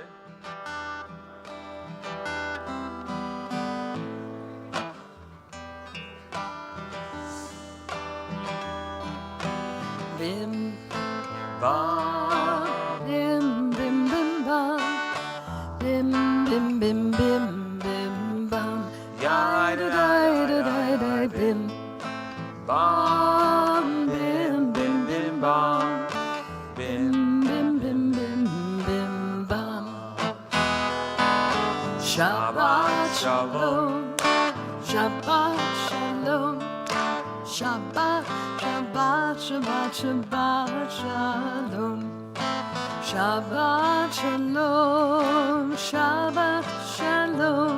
it? Bim, Bum. bim, bim, bim, bum. Bim, bim, bim, bim, bim, bum. Ya, Da, da, da, da, da, bim. Bum, bim, bim, bim, bum. Bim, Bim, bim, bim, bim, bum. Shabbat shalom. Shabbat shalom. Shabbat, Shabbat, Shabbat, Shabbat shalom. Shabbat shalom. Shabbat shalom.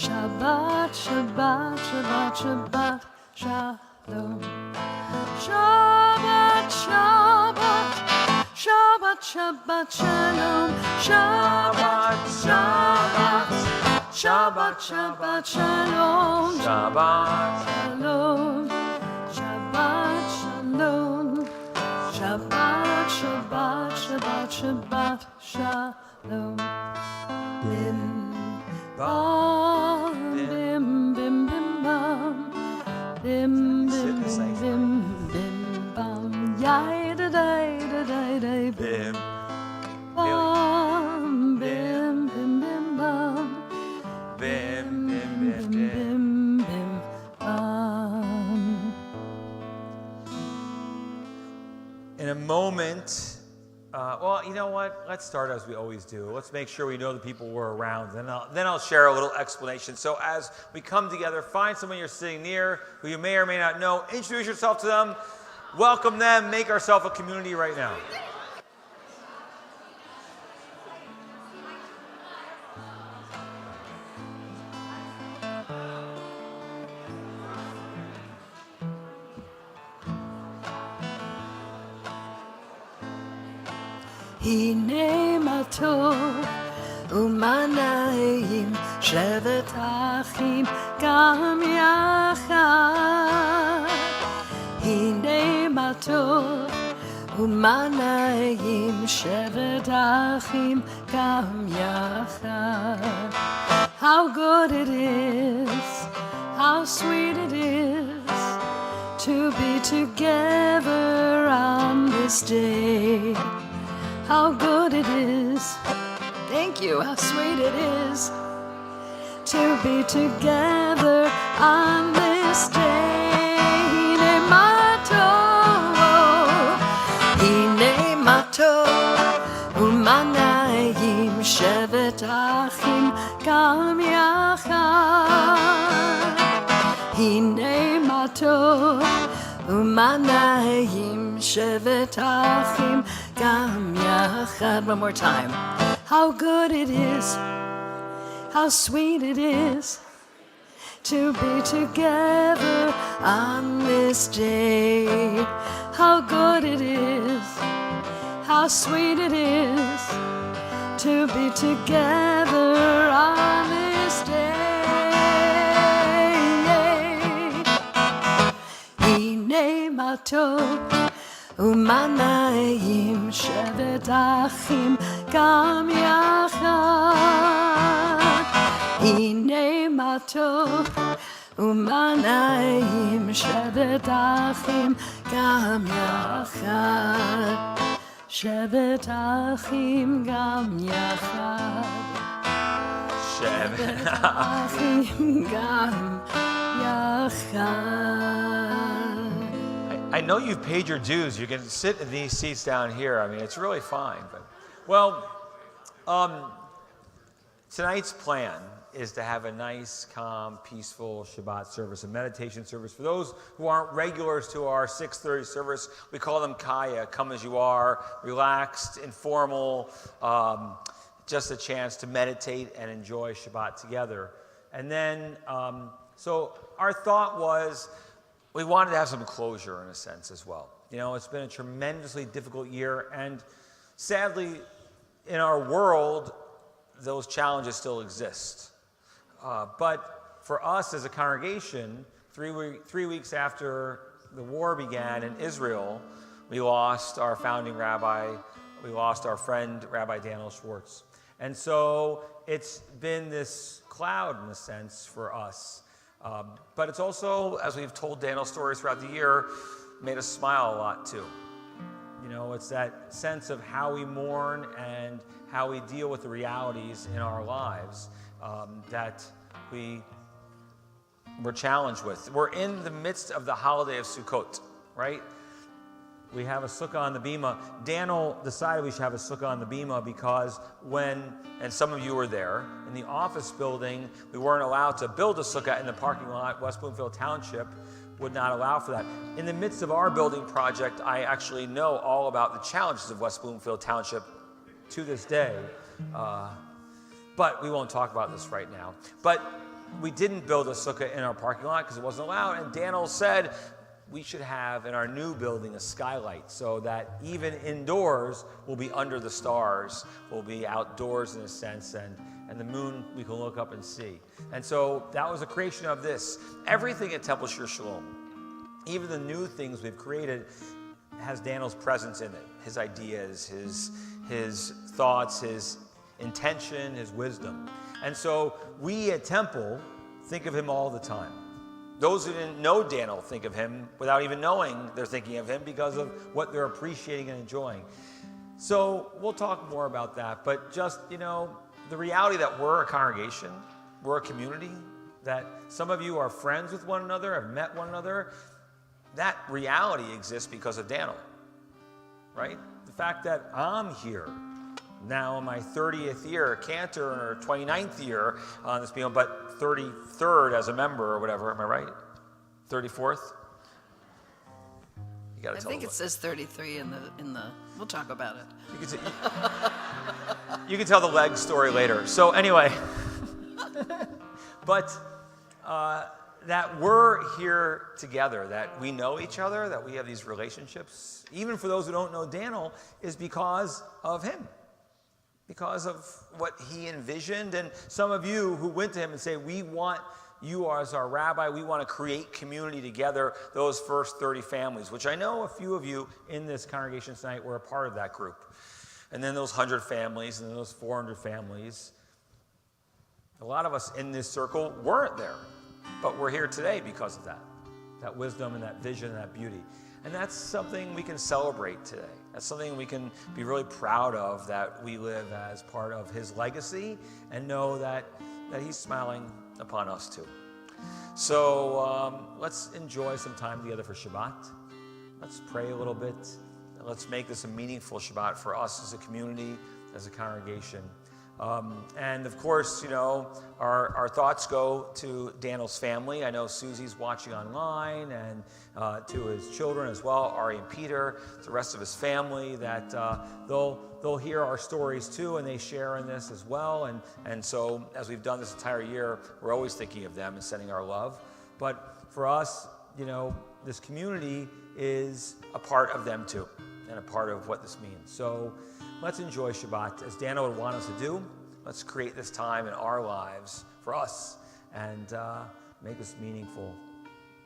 Shabbat, Shabbat, Shabbat, Shabbat shalom. Shabbat, Shabbat, Shabbat, Shabbat shalom. Shabbat, Shabbat, Shabbat, Shabbat shalom. Shabbat. Shalom, Shabbat, Shalom, Shabbat, Shabbat, Shabbat, Shabbat, Shalom. Bim, bam, bim, bim, bim, bam. Bim, bim, bim, bim, bim, bam. Yai, da, da, da, da, da, bim. Bim. Bam, bim, bim, bim, bam. Bim, bim, bim, bim. Bim, bim, bam. In a moment, well, you know what? Let's start as we always do. Let's make sure we know the people we're around. Then I'll share a little explanation. So as we come together, find someone you're sitting near who you may or may not know. Introduce yourself to them. Welcome them. Make ourselves a community right now. הנה מה טוב ומה נעים, שבת אחים גם יחד. הנה מה טוב ומה נעים, שבת אחים גם יחד. How good it is, how sweet it is to be together on this day. How good it is, thank you, how sweet it is to be together on this day. Hine ma tov, ומה נעים, שבת אחים גם יחד. הנה מה טוב ומה נעים, שבת אחים גם יחד. One more time. How good it is, how sweet it is to be together on this day. How good it is, how sweet it is to be together on this day. הנה מה טוב ומה נעים, שבת אחים גם יחד. הנה מה טוב ומה נעים, שבת אחים גם יחד. שבת אחים גם יחד. Shabbat. אחים גם יחד. I know you've paid your dues. You can sit in these seats down here. I mean, it's really fine. But, well, tonight's plan is to have a nice, calm, peaceful Shabbat service, a meditation service. For those who aren't regulars to our 6:30 service, we call them CAYA, come as you are, relaxed, informal, just a chance to meditate and enjoy Shabbat together. And then, so our thought was, we wanted to have some closure in a sense as well. You know, it's been a tremendously difficult year, and sadly, in our world, those challenges still exist. But for us as a congregation, three weeks after the war began in Israel, we lost our founding rabbi, we lost our friend, Rabbi Daniel Schwartz. And so it's been this cloud in a sense for us. But it's also, as we've told Daniel's stories throughout the year, made us smile a lot too. You know, it's that sense of how we mourn and how we deal with the realities in our lives that we're challenged with. We're in the midst of the holiday of Sukkot, right? We have a sukkah on the bima. Daniel decided we should have a sukkah on the bima because and some of you were there, in the office building, we weren't allowed to build a sukkah in the parking lot. West Bloomfield Township would not allow for that. In the midst of our building project, I actually know all about the challenges of West Bloomfield Township to this day. But we won't talk about this right now. But we didn't build a sukkah in our parking lot because it wasn't allowed. And Daniel said we should have in our new building a skylight so that even indoors we'll be under the stars. We'll be outdoors in a sense, and the moon we can look up and see. And so that was a creation of this. Everything at Temple Shir Shalom, even the new things we've created, has Daniel's presence in it. His ideas, his thoughts, his intention, his wisdom. And so we at Temple think of him all the time. Those who didn't know Daniel think of him without even knowing they're thinking of him because of what they're appreciating and enjoying. So we'll talk more about that, but just, you know, the reality that we're a congregation, we're a community, that some of you are friends with one another, have met one another, that reality exists because of Daniel, right? The fact that I'm here now in my 30th year, cantor, or 29th year on this meal, but 33rd as a member or whatever, am I right? 34th? You gotta tell I think it says 33 in the. We'll talk about it. You can tell the leg story later. So anyway, but that we're here together, that we know each other, that we have these relationships, even for those who don't know Daniel, is because of him. Because of what he envisioned. And some of you who went to him and say, we want you as our rabbi, we want to create community together, those first 30 families, which I know a few of you in this congregation tonight were a part of that group. And then those 100 families, and then those 400 families. A lot of us in this circle weren't there, but we're here today because of that wisdom and that vision and that beauty. And that's something we can celebrate today. That's something we can be really proud of, that we live as part of his legacy and know that he's smiling upon us too. So let's enjoy some time together for Shabbat. Let's pray a little bit. And let's make this a meaningful Shabbat for us as a community, as a congregation. And of course, you know, our thoughts go to Daniel's family. I know Susie's watching online, and to his children as well, Ari and Peter, to the rest of his family, that they'll hear our stories too, and they share in this as well. And so as we've done this entire year, we're always thinking of them and sending our love. But for us, you know, this community is a part of them too, and a part of what this means. So let's enjoy Shabbat as Daniel would want us to do. Let's create this time in our lives for us and make this meaningful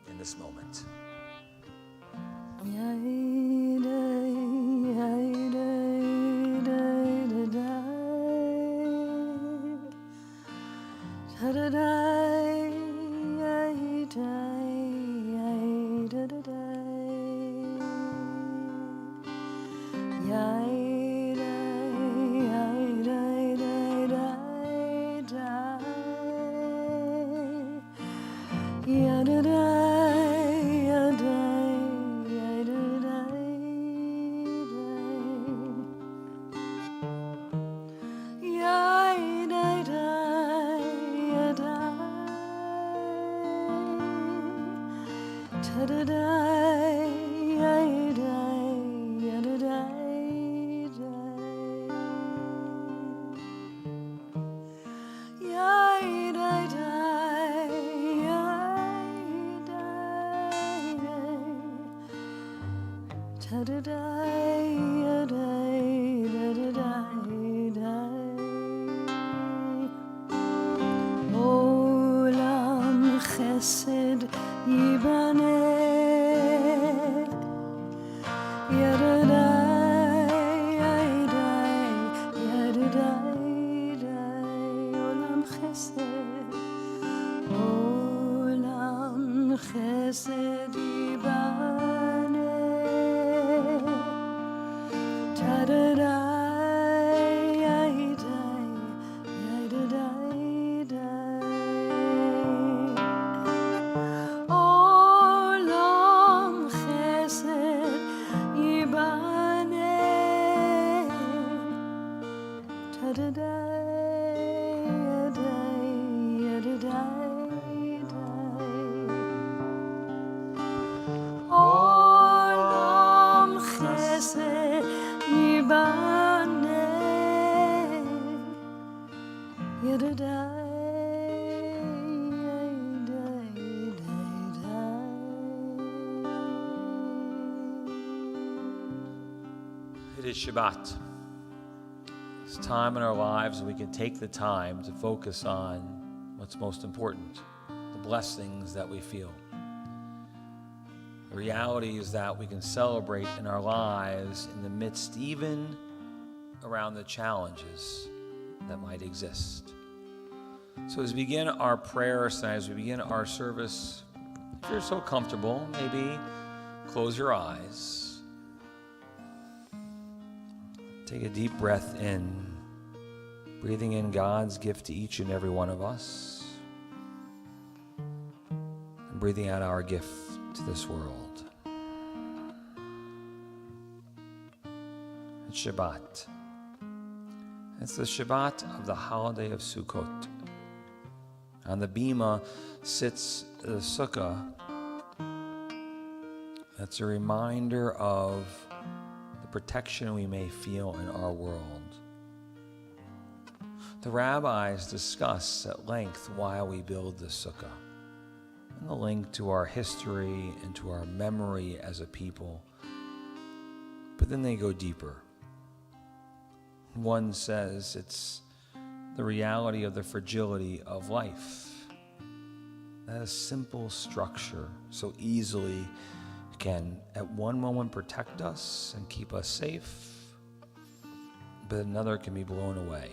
in this moment. Olam chesed yibane yadadai yadadai Olam chesed yibaneh It is Shabbat. It's time in our lives that we can take the time to focus on what's most important, the blessings that we feel. The reality is that we can celebrate in our lives in the midst, even around the challenges that might exist. So as we begin our prayers tonight, as we begin our service, if you're so comfortable, maybe close your eyes. Take a deep breath in, breathing in God's gift to each and every one of us, and breathing out our gift to this world. It's Shabbat. It's the Shabbat of the holiday of Sukkot. On the bima sits the sukkah. That's a reminder of the protection we may feel in our world. The rabbis discuss at length why we build the sukkah and the link to our history and to our memory as a people. But then they go deeper. One says it's the reality of the fragility of life. That a simple structure so easily can at one moment protect us and keep us safe, but another can be blown away.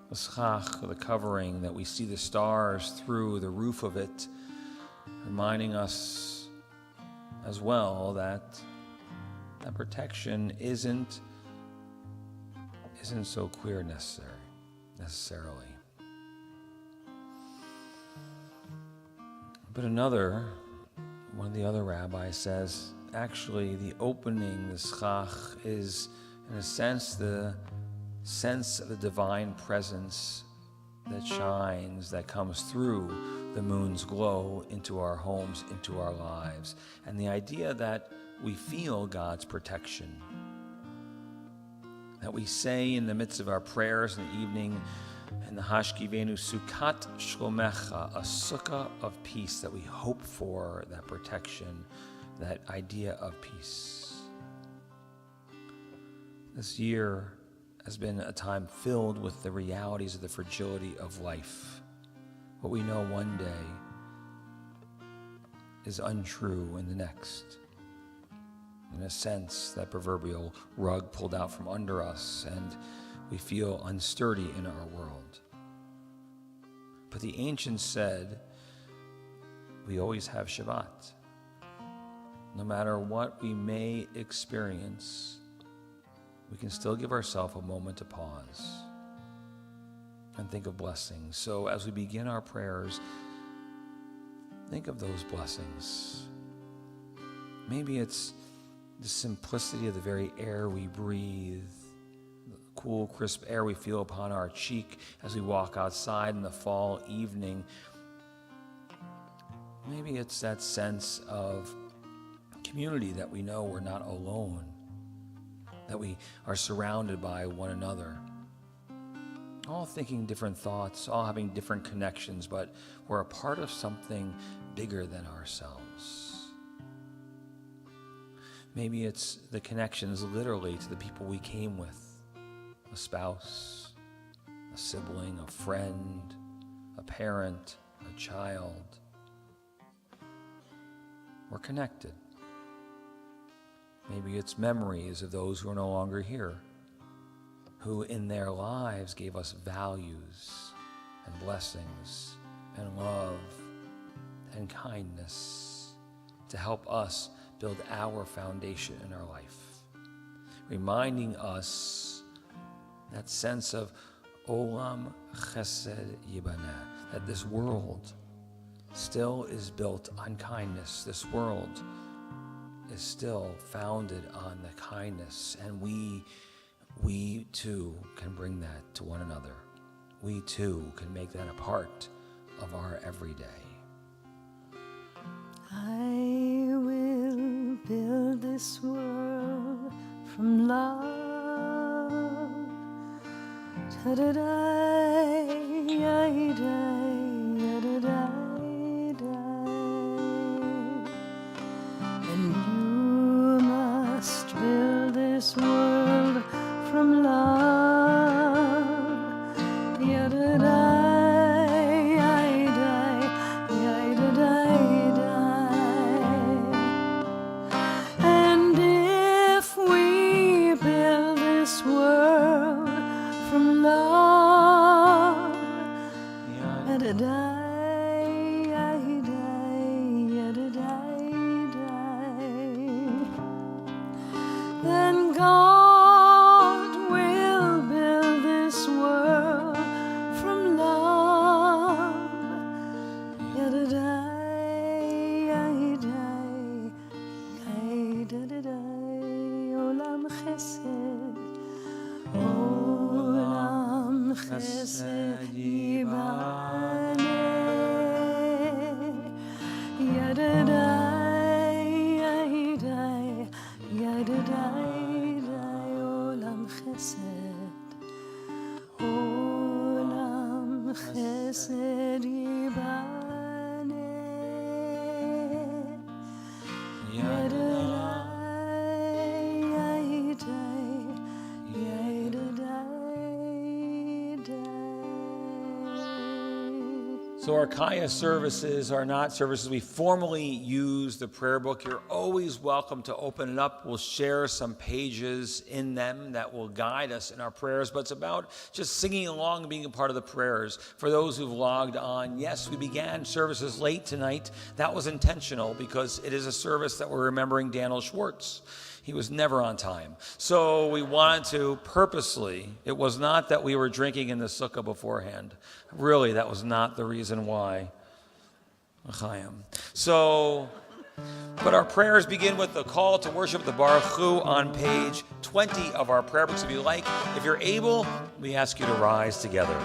The schach, the covering that we see the stars through the roof of it, reminding us as well that that protection isn't so clear necessarily. But one of the other rabbis says, actually the opening, the schach, is in a sense the sense of the divine presence that shines, that comes through the moon's glow into our homes, into our lives. And the idea that we feel God's protection, that we say in the midst of our prayers in the evening, in the Hashkivenu Sukkot Shlomecha, a sukkah of peace, that we hope for that protection, that idea of peace. This year has been a time filled with the realities of the fragility of life. What we know one day is untrue in the next. In a sense, that proverbial rug pulled out from under us, and we feel unsturdy in our world. But the ancients said, we always have Shabbat. No matter what we may experience, we can still give ourselves a moment to pause and think of blessings. So as we begin our prayers, think of those blessings. Maybe it's the simplicity of the very air we breathe, the cool, crisp air we feel upon our cheek as we walk outside in the fall evening. Maybe it's that sense of community, that we know we're not alone, that we are surrounded by one another, all thinking different thoughts, all having different connections, but we're a part of something bigger than ourselves. Maybe it's the connections literally to the people we came with, a spouse, a sibling, a friend, a parent, a child. We're connected. Maybe it's memories of those who are no longer here, who in their lives gave us values and blessings and love and kindness to help us build our foundation in our life, reminding us that sense of Olam Chesed Yibaneh, that this world still is built on kindness. This world is still founded on the kindness, and we we too can bring that to one another. We too can make that a part of our everyday. I will build this world from love. And you must build this world from love. And if we build this world from love, then God will build this world from love. Olam chesed, olam chesed yibane. Olam chesed, olam chesed yibane. So our CAYA services are not services we formally use the prayer book. You're always welcome to open it up. We'll share some pages in them that will guide us in our prayers, but it's about just singing along and being a part of the prayers. For those who've logged on, yes, we began services late tonight. That was intentional because it is a service that we're remembering Daniel Schwartz. He was never on time. So we wanted to purposely, it was not that we were drinking in the sukkah beforehand. Really, that was not the reason why. So, but our prayers begin with the call to worship the Baruch Hu on page 20 of our prayer books. If you like, if you're able, we ask you to rise together.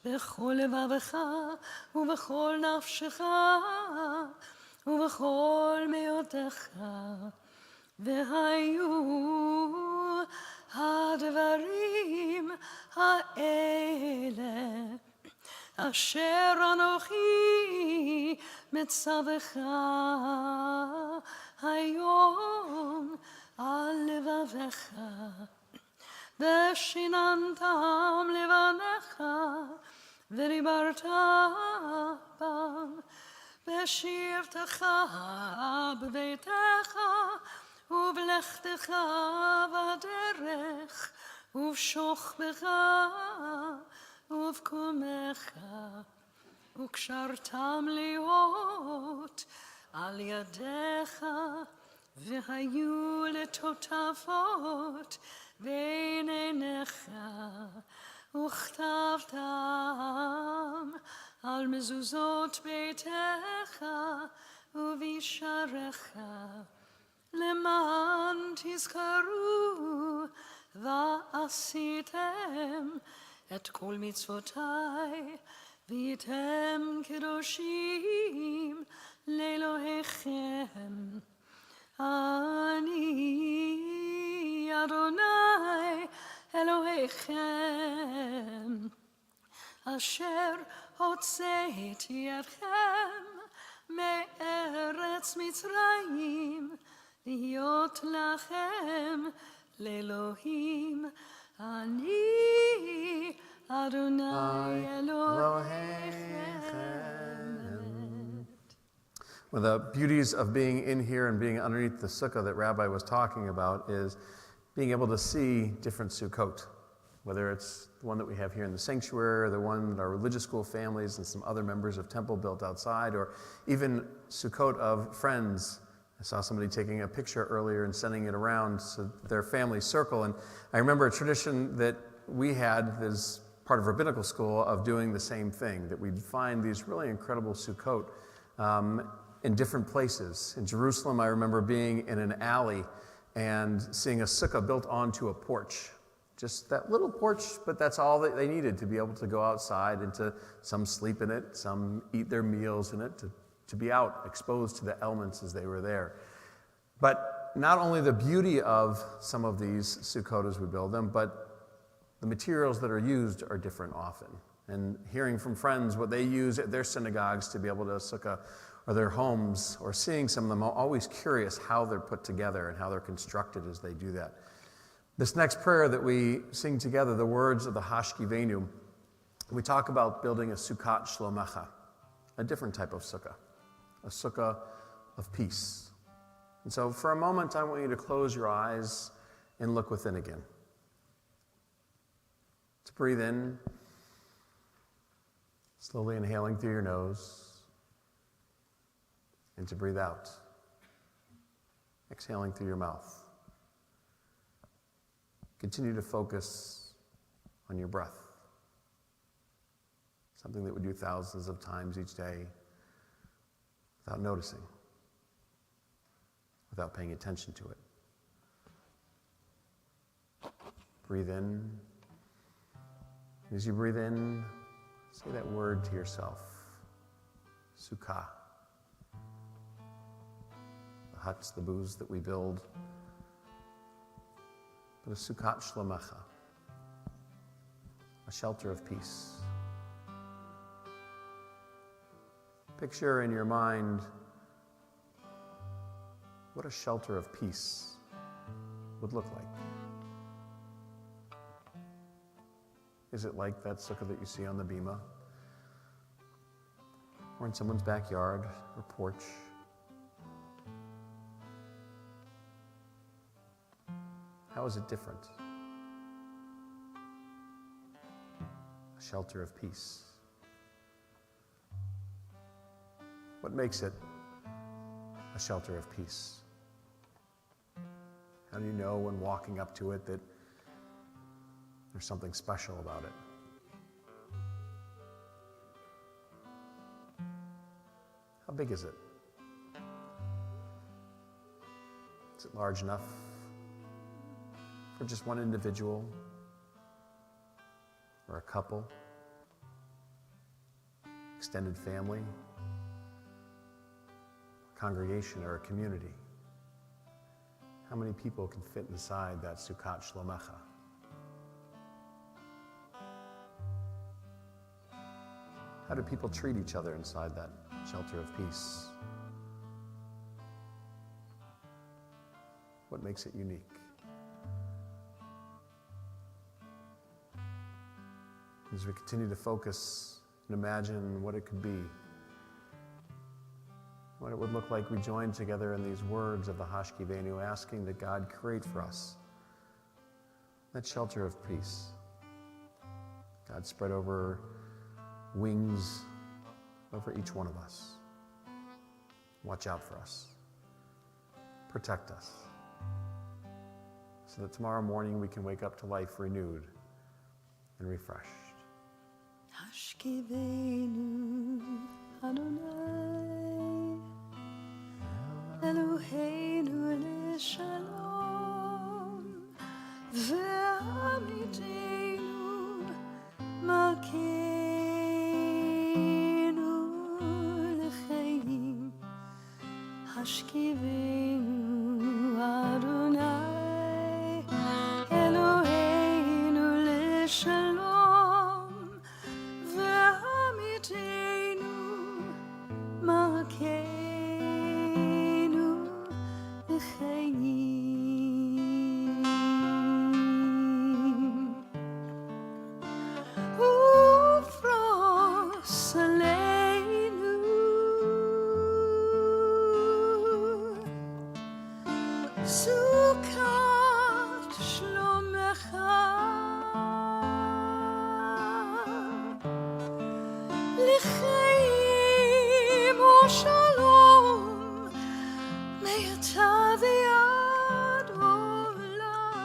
בכל לבבך ובכל נפשך ובכל מאודך. והיו הדברים האלה אשר אנוכי מצווך היום על לבבך, ושיננתם לבניך ודיברת בם בשבתך בביתך ובלכתך בדרך ובשוכבך ובקומך, וקשרתם להיות על ידיך, והיו לטוטפות בין עיניך, וכתבתם על מזוזות ביתך ובשעריך, למען תזכרו ועשיתם את כל מצוותיי, והייתם קדושים לאלוהיכם. אני אדוני אלוהיכם, אשר הוצאתי אתכם מארץ מצרים, להיות לכם לאלוהים. אני אדוני אלוהיכם. One of the beauties of being in here and being underneath the sukkah that Rabbi was talking about is being able to see different sukkot, whether it's the one that we have here in the sanctuary or the one that our religious school families and some other members of temple built outside, or even sukkot of friends. I saw somebody taking a picture earlier and sending it around to their family circle. And I remember a tradition that we had as part of rabbinical school of doing the same thing, that we'd find these really incredible sukkot in different places. In Jerusalem, I remember being in an alley and seeing a sukkah built onto a porch. Just that little porch, but that's all that they needed to be able to go outside and to some sleep in it, some eat their meals in it, to be out, exposed to the elements as they were there. But not only the beauty of some of these sukkot as we build them, but the materials that are used are different often. And hearing from friends what they use at their synagogues to be able to sukkah, or their homes, or seeing some of them, I'm always curious how they're put together and how they're constructed as they do that. This next prayer that we sing together, the words of the Hashkivenu, we talk about building a Sukkot Shlomecha, a different type of sukkah, a sukkah of peace. And so for a moment, I want you to close your eyes and look within again. To breathe in, slowly inhaling through your nose, and to breathe out, exhaling through your mouth. Continue to focus on your breath, something that we do thousands of times each day without noticing, without paying attention to it. Breathe in. As you breathe in, say that word to yourself, Sukkah. The huts, the booths that we build, but a Sukkot Shlomecha, a shelter of peace. Picture in your mind what a shelter of peace would look like. Is it like that sukkah that you see on the bima? Or in someone's backyard or porch? How is it different? A shelter of peace. What makes it a shelter of peace? How do you know when walking up to it that there's something special about it? How big is it? Is it large enough for just one individual or a couple extended family, congregation, or a community? How many people can fit inside that Sukkot Shlomecha? How do people treat each other inside that shelter of peace? What makes it unique? As we continue to focus and imagine what it could be, what it would look like we join together in these words of the Hashkivenu, asking that God create for us that shelter of peace. God spread over wings over each one of us. Watch out for us. Protect us. So that tomorrow morning we can wake up to life renewed and refreshed. Hashkivenu Adonai Eloheinu leshalom ve'amitenu malkeinu lechaim Hashkivenu Adonai Eloheinu leshalom ve'amitenu malkeinu lechaim ufros aleinu Sukkot Shlomecha L'chaim u'shalom me'ata v'yad olam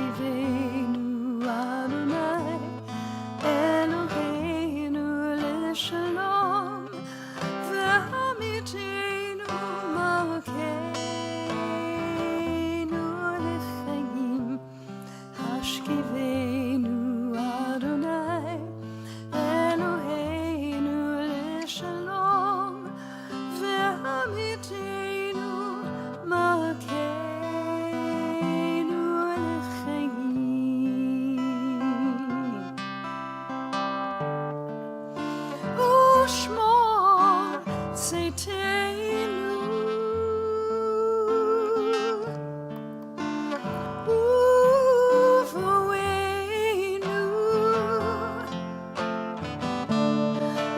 Hashkivenu Adonai Eloheinu leshalom ve'amitenu malkeinu lechaim Hashkivenu Adonai Eloheinu leshalom ve'amitenu malkeinu lechaim Ushmor tzeiteinu uvoenu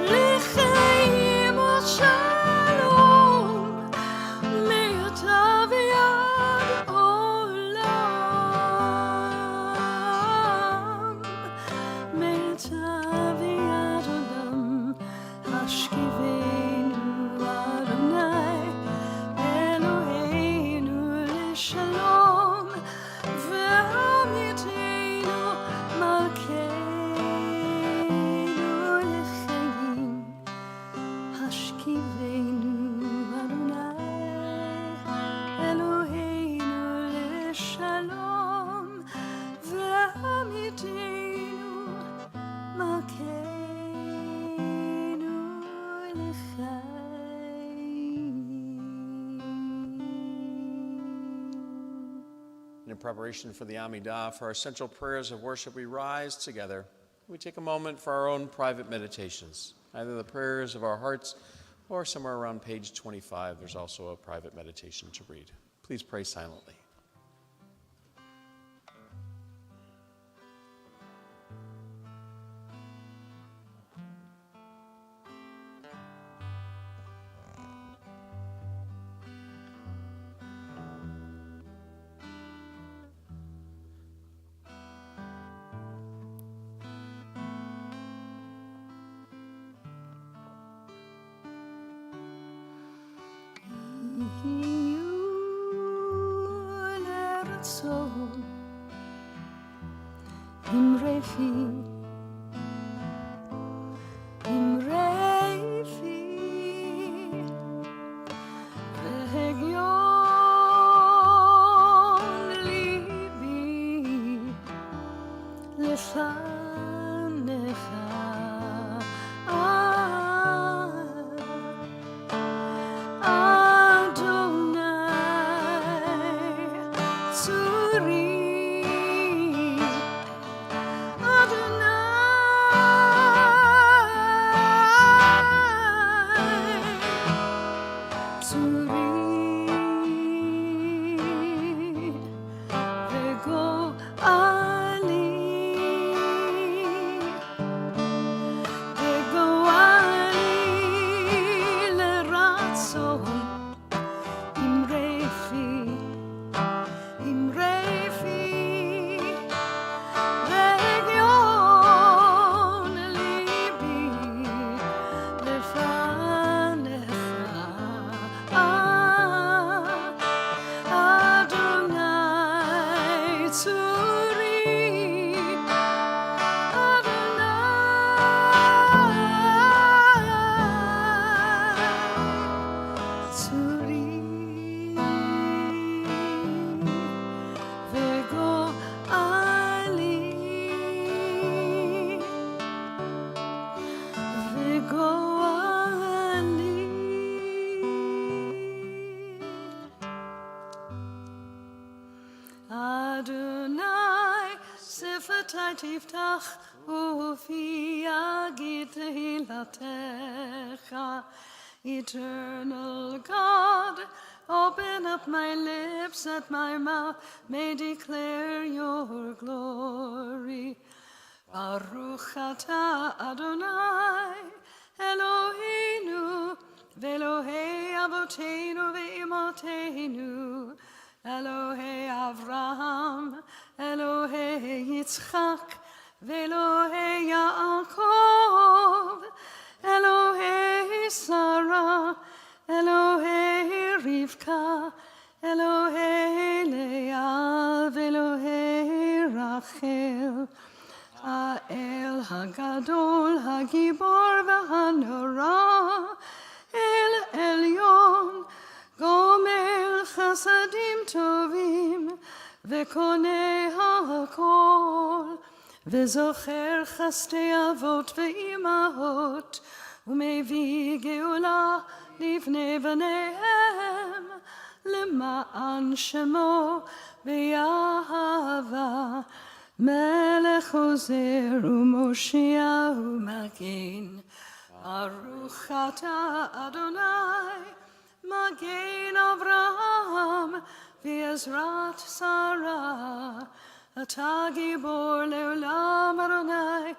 l'chaim u'shalom me'ata v'yad olam me'ata v'yad olam Hashkivenu Adonai Eloheinu leshalom ve'amitenu malkeinu lechaim Hashkivenu Adonai Eloheinu leshalom ve'amitenu malkeinu In preparation for the Amidah, for our central prayers of worship, we rise together. We take a moment for our own private meditations, either the prayers of our hearts or somewhere around page 25. There's also a private meditation to read. Please pray silently. תפתח ופי יגיד תהילתך. Eternal God, open up my lips that my mouth may declare your glory. Baruch atah Adonai, Eloheinu, ve'Elohei avoteinu ve'imoteinu, Elohei Avraham, Elohei Yitzchak, ve'Elohei Yaakov, Elohei Sarah, Elohei Rivka, Elohei Leah, ve'Elohei Rachel. האל הגדול, הגיבור והנורא, אל עליון, גומל חסדים טובים, וקונה הכל, וזוכר חסדי אבות ואימהות, ומביא גאולה לבני בניהם, למען שמו ויהבה. מלך עוזר ומושיע ומגן, ברוך אתה אדוני, מגן אברהם ועזרת שרה. אתה גיבור לעולם אדוני,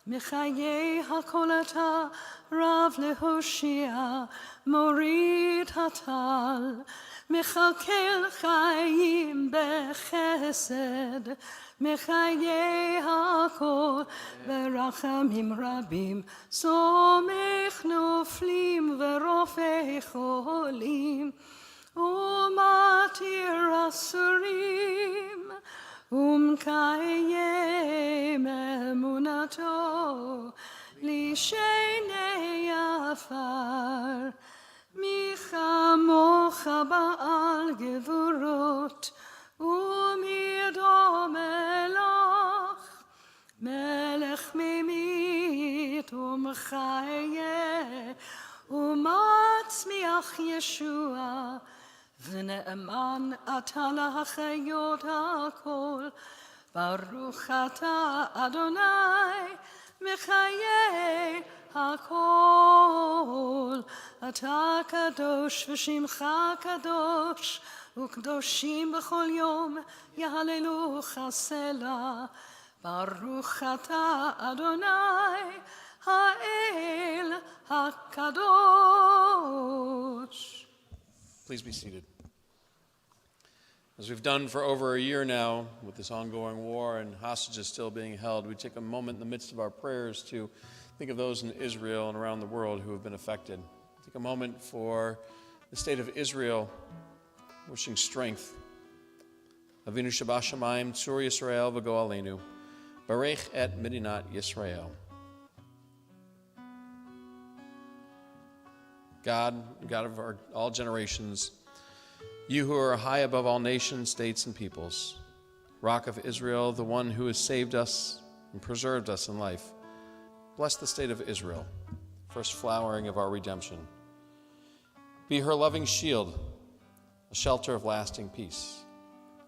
מחיי הכל אתה רב להושיע, מוריד הטל, מכלכל חיים בחסד, מחיי הכל ברחמים רבים, סומך נופלים ורופא חולים, ומתיר אסורים, ומקיים אמונתו לשני עפר. מי כמוך בעל גבורות, ומי דומה לך, מלך ממית ומחיה, ומצמיח ישוע, ונאמן אתה להחיות הכל. ברוך אתה אדוני, מחיי הכל. אתה קדוש ושמך קדוש, וקדושים בכל יום יהללוך סלה. ברוך אתה אדוני, האל הקדוש. Please be seated. As we've done for over a year now, with this ongoing war and hostages still being held, we take a moment in the midst of our prayers to think of those in Israel and around the world who have been affected. Take a moment for the state of Israel, wishing strength. Avinu Shabbat Shamayim, Tzur Yisrael v'go aleinu, Barech et Medinat Yisrael. God of all generations, you who are high above all nations, states, and peoples, Rock of Israel, the one who has saved us and preserved us in life, bless the state of Israel, first flowering of our redemption. Be her loving shield, a shelter of lasting peace.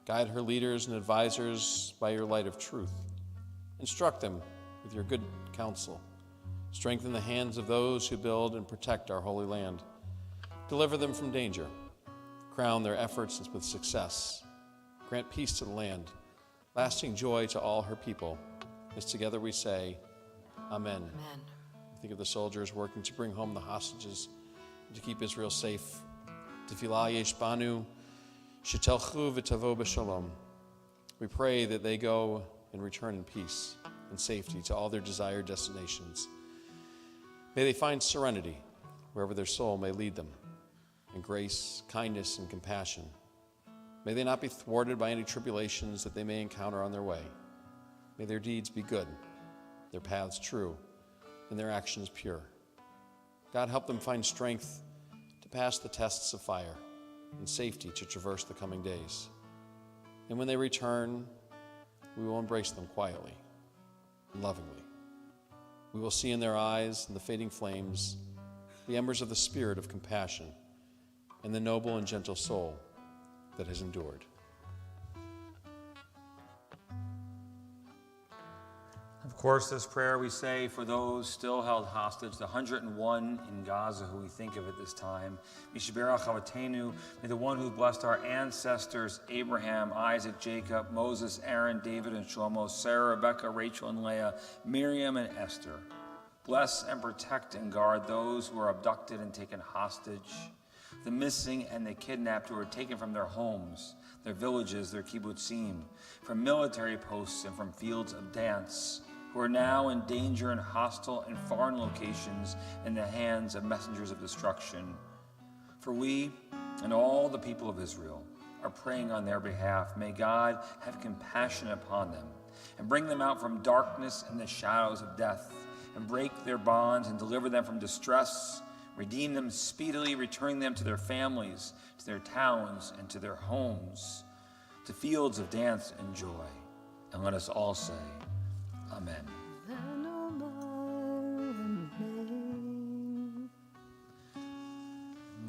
Guide her leaders and advisors by your light of truth. Instruct them with your good counsel. Strengthen the hands of those who build and protect our holy land. Deliver them from danger. Crown their efforts with success. Grant peace to the land, lasting joy to all her people. As together we say, Amen. Amen. Think of the soldiers working to bring home the hostages and to keep Israel safe. Tefillah yesh banu, shetelchu v'tavo b'shalom. We pray that they go and return in peace and safety to all their desired destinations. May they find serenity wherever their soul may lead them, and grace, kindness, and compassion. May they not be thwarted by any tribulations that they may encounter on their way. May their deeds be good, their paths true, and their actions pure. God, help them find strength to pass the tests of fire and safety to traverse the coming days. And when they return, we will embrace them quietly and lovingly. We will see in their eyes and the fading flames the embers of the spirit of compassion and the noble and gentle soul that has endured. Of course, this prayer we say for those still held hostage, the 101 in Gaza who we think of at this time. Mishiberach Avatenu, may the one who blessed our ancestors, Abraham, Isaac, Jacob, Moses, Aaron, David, and Shlomo, Sarah, Rebecca, Rachel, and Leah, Miriam, and Esther. Bless and protect and guard those who are abducted and taken hostage, the missing and the kidnapped who are taken from their homes, their villages, their kibbutzim, from military posts and from fields of dance, who are now in danger in hostile and foreign locations in the hands of messengers of destruction. For we and all the people of Israel are praying on their behalf. May God have compassion upon them and bring them out from darkness and the shadows of death, and break their bonds and deliver them from distress, redeem them speedily, returning them to their families, to their towns, and to their homes, to fields of dance and joy. And let us all say, Amen.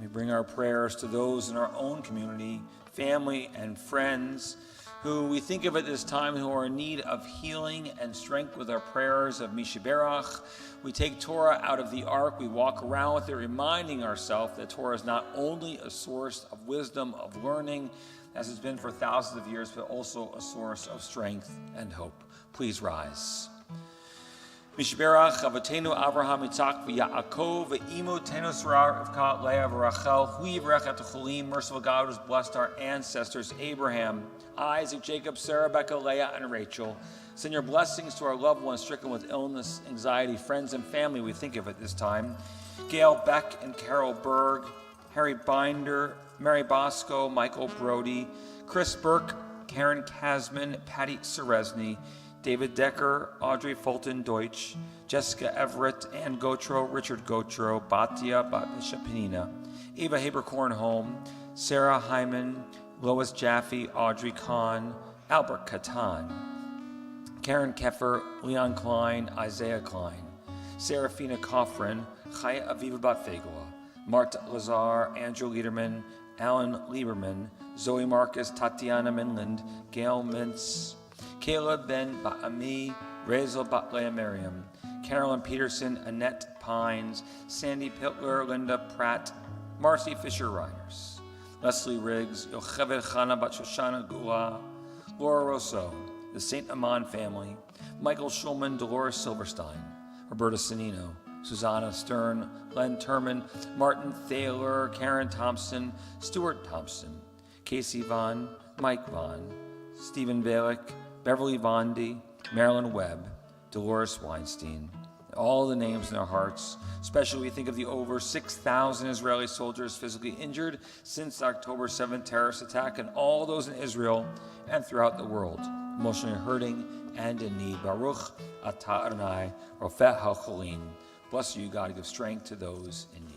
We bring our prayers to those in our own community, family, and friends who we think of at this time who are in need of healing and strength with our prayers of Mishiberach. We take Torah out of the ark. We walk around with it, reminding ourselves that Torah is not only a source of wisdom, of learning, as it's been for thousands of years, but also a source of strength and hope. Please rise. Mishberach Avatenu Avraham Yitzchak v'Yaakov v'Imotenu Sarah Rivka Leah v'Rachel Hu Yivrech et Cholim. Merciful God who has blessed our ancestors Abraham, Isaac, Jacob, Sarah, Rebecca, Leah, and Rachel. Send your blessings to our loved ones stricken with illness, anxiety, friends, and family we think of at this time. Gail Beck and Carol Berg, Harry Binder, Mary Bosco, Michael Brody, Chris Burke, Karen Kasman, Patty Seresny, David Decker, Audrey Fulton Deutsch, Jessica Everett, Ann Gotro, Richard Gotro, Batia Batisha Penina, Eva Haber-Kornholm, Sarah Hyman, Lois Jaffe, Audrey Kahn, Albert Catan, Karen Keffer, Leon Klein, Isaiah Klein, Serafina Coffrin, Chaya Aviva Batfegua, Marta Lazar, Andrew Liederman, Alan Lieberman, Zoe Marcus, Tatiana Minland, Gail Mintz, Caleb Ben Ba'ami, Razel Batlea Miriam, Carolyn Peterson, Annette Pines, Sandy Pitler, Linda Pratt, Marcy Fisher-Reiners, Leslie Riggs, Yocheved Chana Bat Shoshana Gula, Laura Rousseau, the St. Amman family, Michael Schulman, Dolores Silverstein, Roberta Sanino, Susanna Stern, Len Turman, Martin Thaler, Karen Thompson, Stuart Thompson, Casey Vaughn, Mike Vaughn, Stephen Balick, Beverly Bondi, Marilyn Webb, Dolores Weinstein, all the names in our hearts. Especially we think of the over 6,000 Israeli soldiers physically injured since the October 7th terrorist attack, and all those in Israel and throughout the world, emotionally hurting and in need. Baruch atah Adonai, Rofeh HaCholim. Bless you, God, give strength to those in need.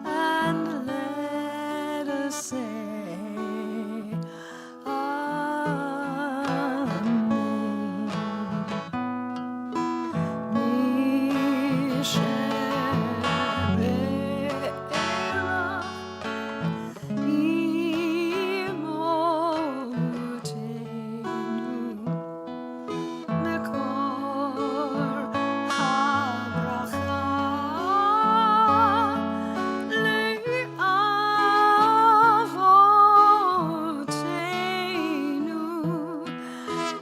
And let us say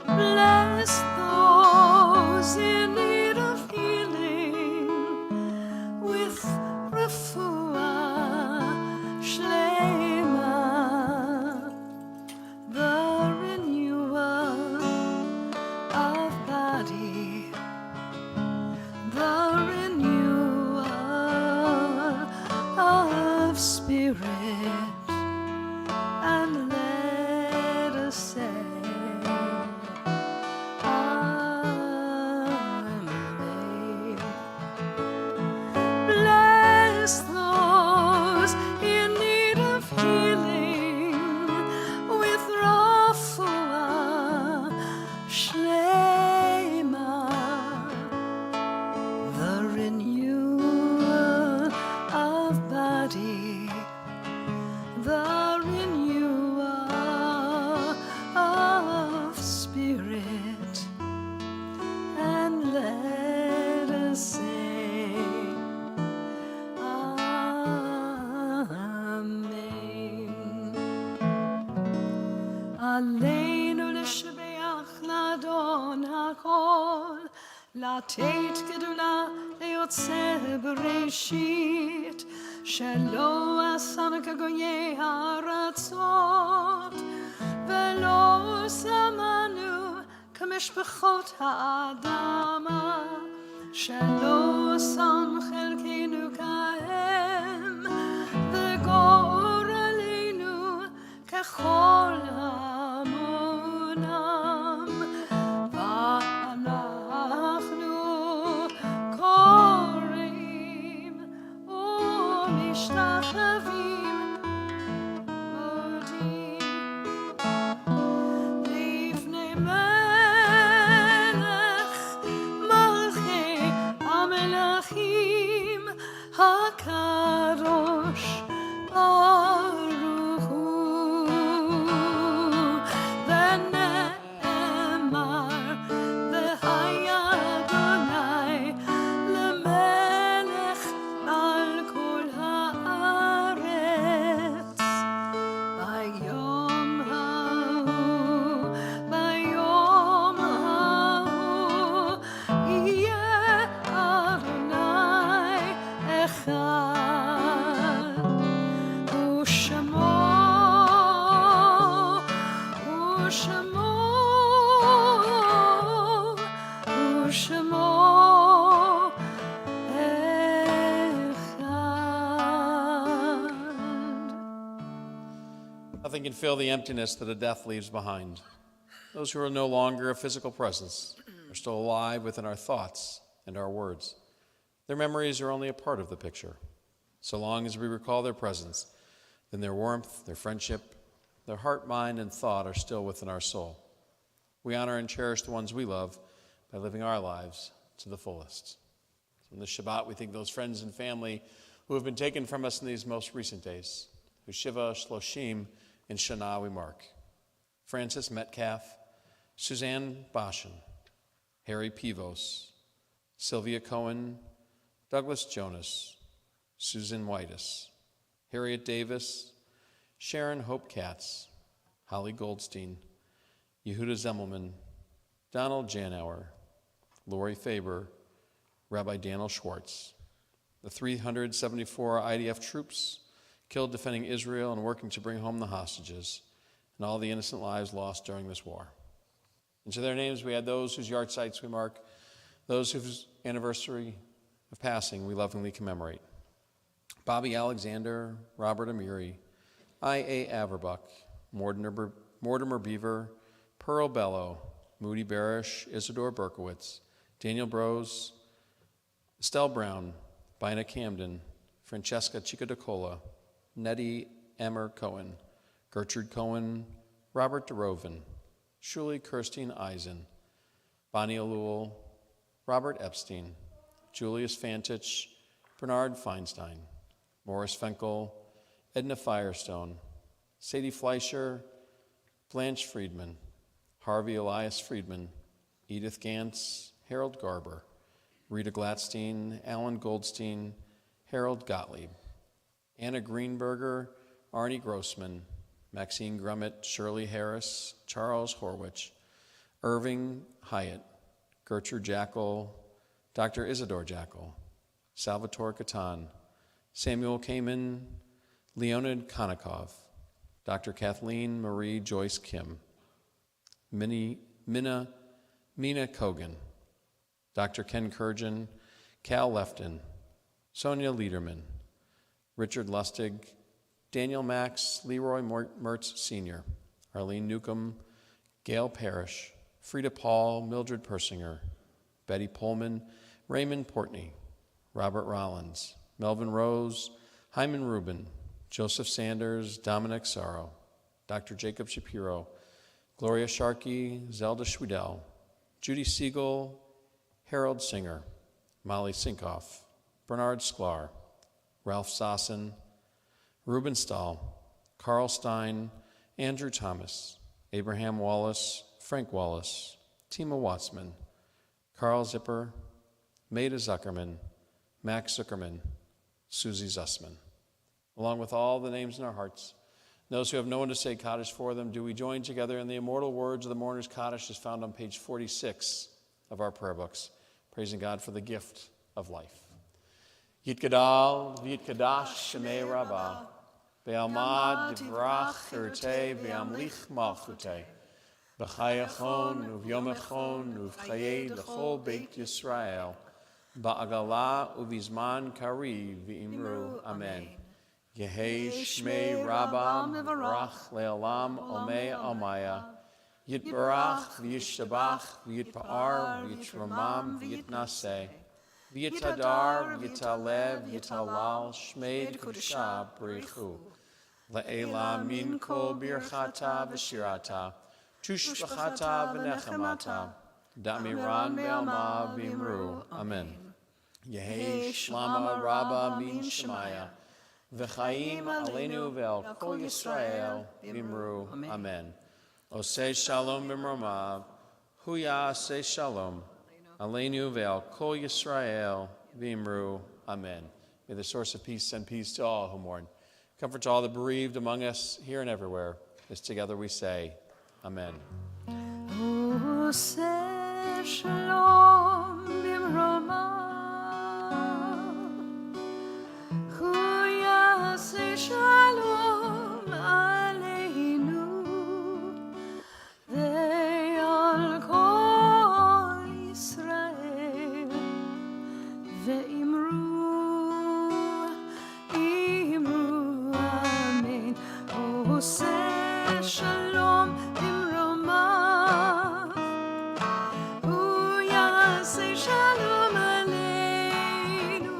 Bless those in need of healing. רצון הכל, לתת גדולה ליוצר בראשית, שלא עשנו כגויי הארצות, ולא שמנו כמשפחות האדמה, שלא שם חלקנו כהם, וגורלנו ככל המונם, ואנחנו קוראים ומשתחווים מודים לפני מלך מלכי המלכים הקדוש ברוך הוא, ונאמר והיה אדוני למלך על כל הארץ. ביום ההוא יהיה אדוני אחד, ושמו אחד. Nothing can fill the emptiness that a death leaves behind. Those who are no longer a physical presence are still alive within our thoughts and our words. Their memories are only a part of the picture. So long as we recall their presence, then their warmth, their friendship, their heart, mind, and thought are still within our soul. We honor and cherish the ones we love by living our lives to the fullest. So in this Shabbat, we think those friends and family who have been taken from us in these most recent days, whose Shiva Shloshim in Shana we mark. Francis Metcalf, Suzanne Bashan, Harry Pivos, Sylvia Cohen, Douglas Jonas, Susan Whitus, Harriet Davis, Sharon Hope Katz, Holly Goldstein, Yehuda Zemmelman, Donald Janauer, Lori Faber, Rabbi Daniel Schwartz, the 374 IDF troops killed defending Israel and working to bring home the hostages, and all the innocent lives lost during this war. And to their names we add those whose yahrzeits we mark, those whose anniversary of passing we lovingly commemorate. Bobby Alexander, Robert Amiri, I.A. Averbach, Mortimer Beaver, Pearl Bellow, Moody Barish, Isidore Berkowitz, Daniel Brose, Estelle Brown, Bina Camden, Francesca Chickadacola, Nettie Emmer Cohen, Gertrude Cohen, Robert DeRoven, Shuli Kirstein Eisen, Bonnie Alul, Robert Epstein, Julius Fantich, Bernard Feinstein, Morris Fenkel, Edna Firestone, Sadie Fleischer, Blanche Friedman, Harvey Elias Friedman, Edith Gantz, Harold Garber, Rita Gladstein, Alan Goldstein, Harold Gottlieb, Anna Greenberger, Arnie Grossman, Maxine Grummett, Shirley Harris, Charles Horwich, Irving Hyatt, Gertrude Jackal, Dr. Isidore Jackal, Salvatore Catan, Samuel Kamen, Leonid Konnikov, Dr. Kathleen Marie Joyce Kim, Mina Kogan, Dr. Ken Kurjan, Cal Lefton, Sonia Liederman, Richard Lustig, Daniel Max, Leroy Mertz Sr., Arlene Newcomb, Gail Parrish, Frida Paul, Mildred Persinger, Betty Pullman, Raymond Portney, Robert Rollins, Melvin Rose, Hyman Rubin, Joseph Sanders, Dominic Sorrow, Dr. Jacob Shapiro, Gloria Sharkey, Zelda Schwedel, Judy Siegel, Harold Singer, Molly Sinkoff, Bernard Sklar, Ralph Sossin, Ruben Stahl, Carl Stein, Andrew Thomas, Abraham Wallace, Frank Wallace, Tima Watsman, Carl Zipper, Maida Zuckerman, Max Zuckerman, Susie Zussman. Along with all the names in our hearts, Those who have no one to say Kaddish for them, do we join together in the immortal words of the mourner's Kaddish as found on page 46 of our prayer books, praising God for the gift of life. Yitgadal v'yitkadash shemei Rabbah, be'almad divrach erte be'amlich malchute, b'chayachon uv'yomechon uv'chayei l'chol beit Yisrael, ba'agala uv'izman kari v'imru amen. Yehei shmei Rabbah mivarach le'olam omei almaya, yitbarach v'yishtabach v'yitpa'ar v'yitramam v'yitnaseh, v'yitadar v'yitalev v'yitalal shmei kudusha b'richu, le'ela min kol birchata v'shirata, tushbachata v'nechamata, damiran be'alma v'imru amen. Yehei shlama Rabbah min shemaya, v'chaim aleinu ve'al kol Yisrael v'imru amen. Oseh shalom b'mromav, hu ya'aseh shalom aleinu ve'al kol Yisrael v'imru amen. May the source of peace send peace to all who mourn. Comfort to all the bereaved among us here and everywhere. As together we say, amen. Oseh shalom b'mromav, say shalom aleinu ve'al kol Yisrael ve'imru amen. Oseh shalom b'mromav, hu yaseh shalom aleinu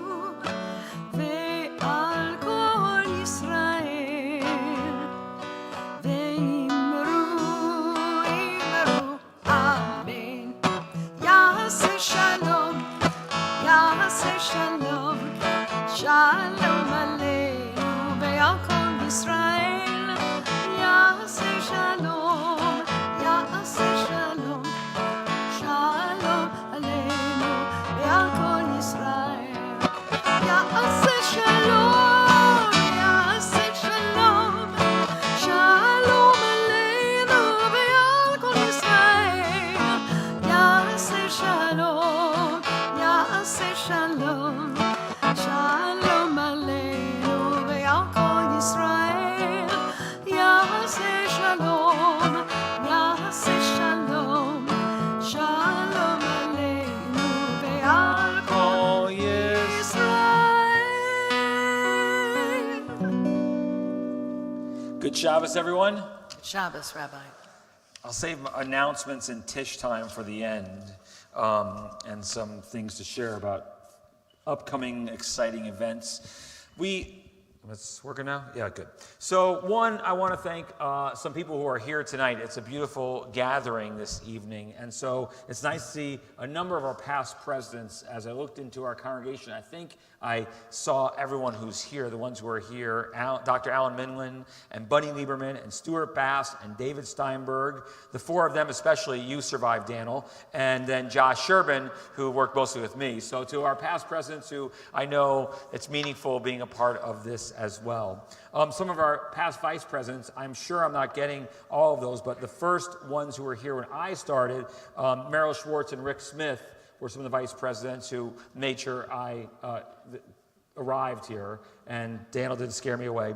ve'al kol Yisrael ve'imru amen. Yaseh shalom, yaseh shalom, shalom aleinu ve'al kol Yisrael. Yaseh shalom, yaseh shalom, shalom aleinu ve'al kol Yisrael. Yaseh shalom, yaseh shalom, shalom aleinu ve'al kol Yisrael. Yaseh shalom, yaseh shalom, shalom aleinu ve'al kol Yisrael. Yaseh shalom, yaseh shalom, shalom aleinu ve'al kol Yisrael. Good Shabbos, everyone. Shabbos, Rabbi. I'll save my announcements and Tish time for the end, and some things to share about upcoming exciting events. It's working now? Yeah, good. So one, I want to thank some people who are here tonight. It's a beautiful gathering this evening. And so it's nice to see a number of our past presidents. As I looked into our congregation, I think I saw everyone who's here, the ones who are here, Dr. Alan Minlin and Bunny Lieberman and Stuart Bass and David Steinberg. The four of them, especially, you survived, Daniel. And then Josh Sherbin, who worked mostly with me. So to our past presidents who I know it's meaningful being a part of this as well. Some of our past vice presidents, I'm sure I'm not getting all of those, but the first ones who were here when I started, Meryl Schwartz and Rick Smith, were some of the vice presidents who made sure I arrived here, and Daniel didn't scare me away.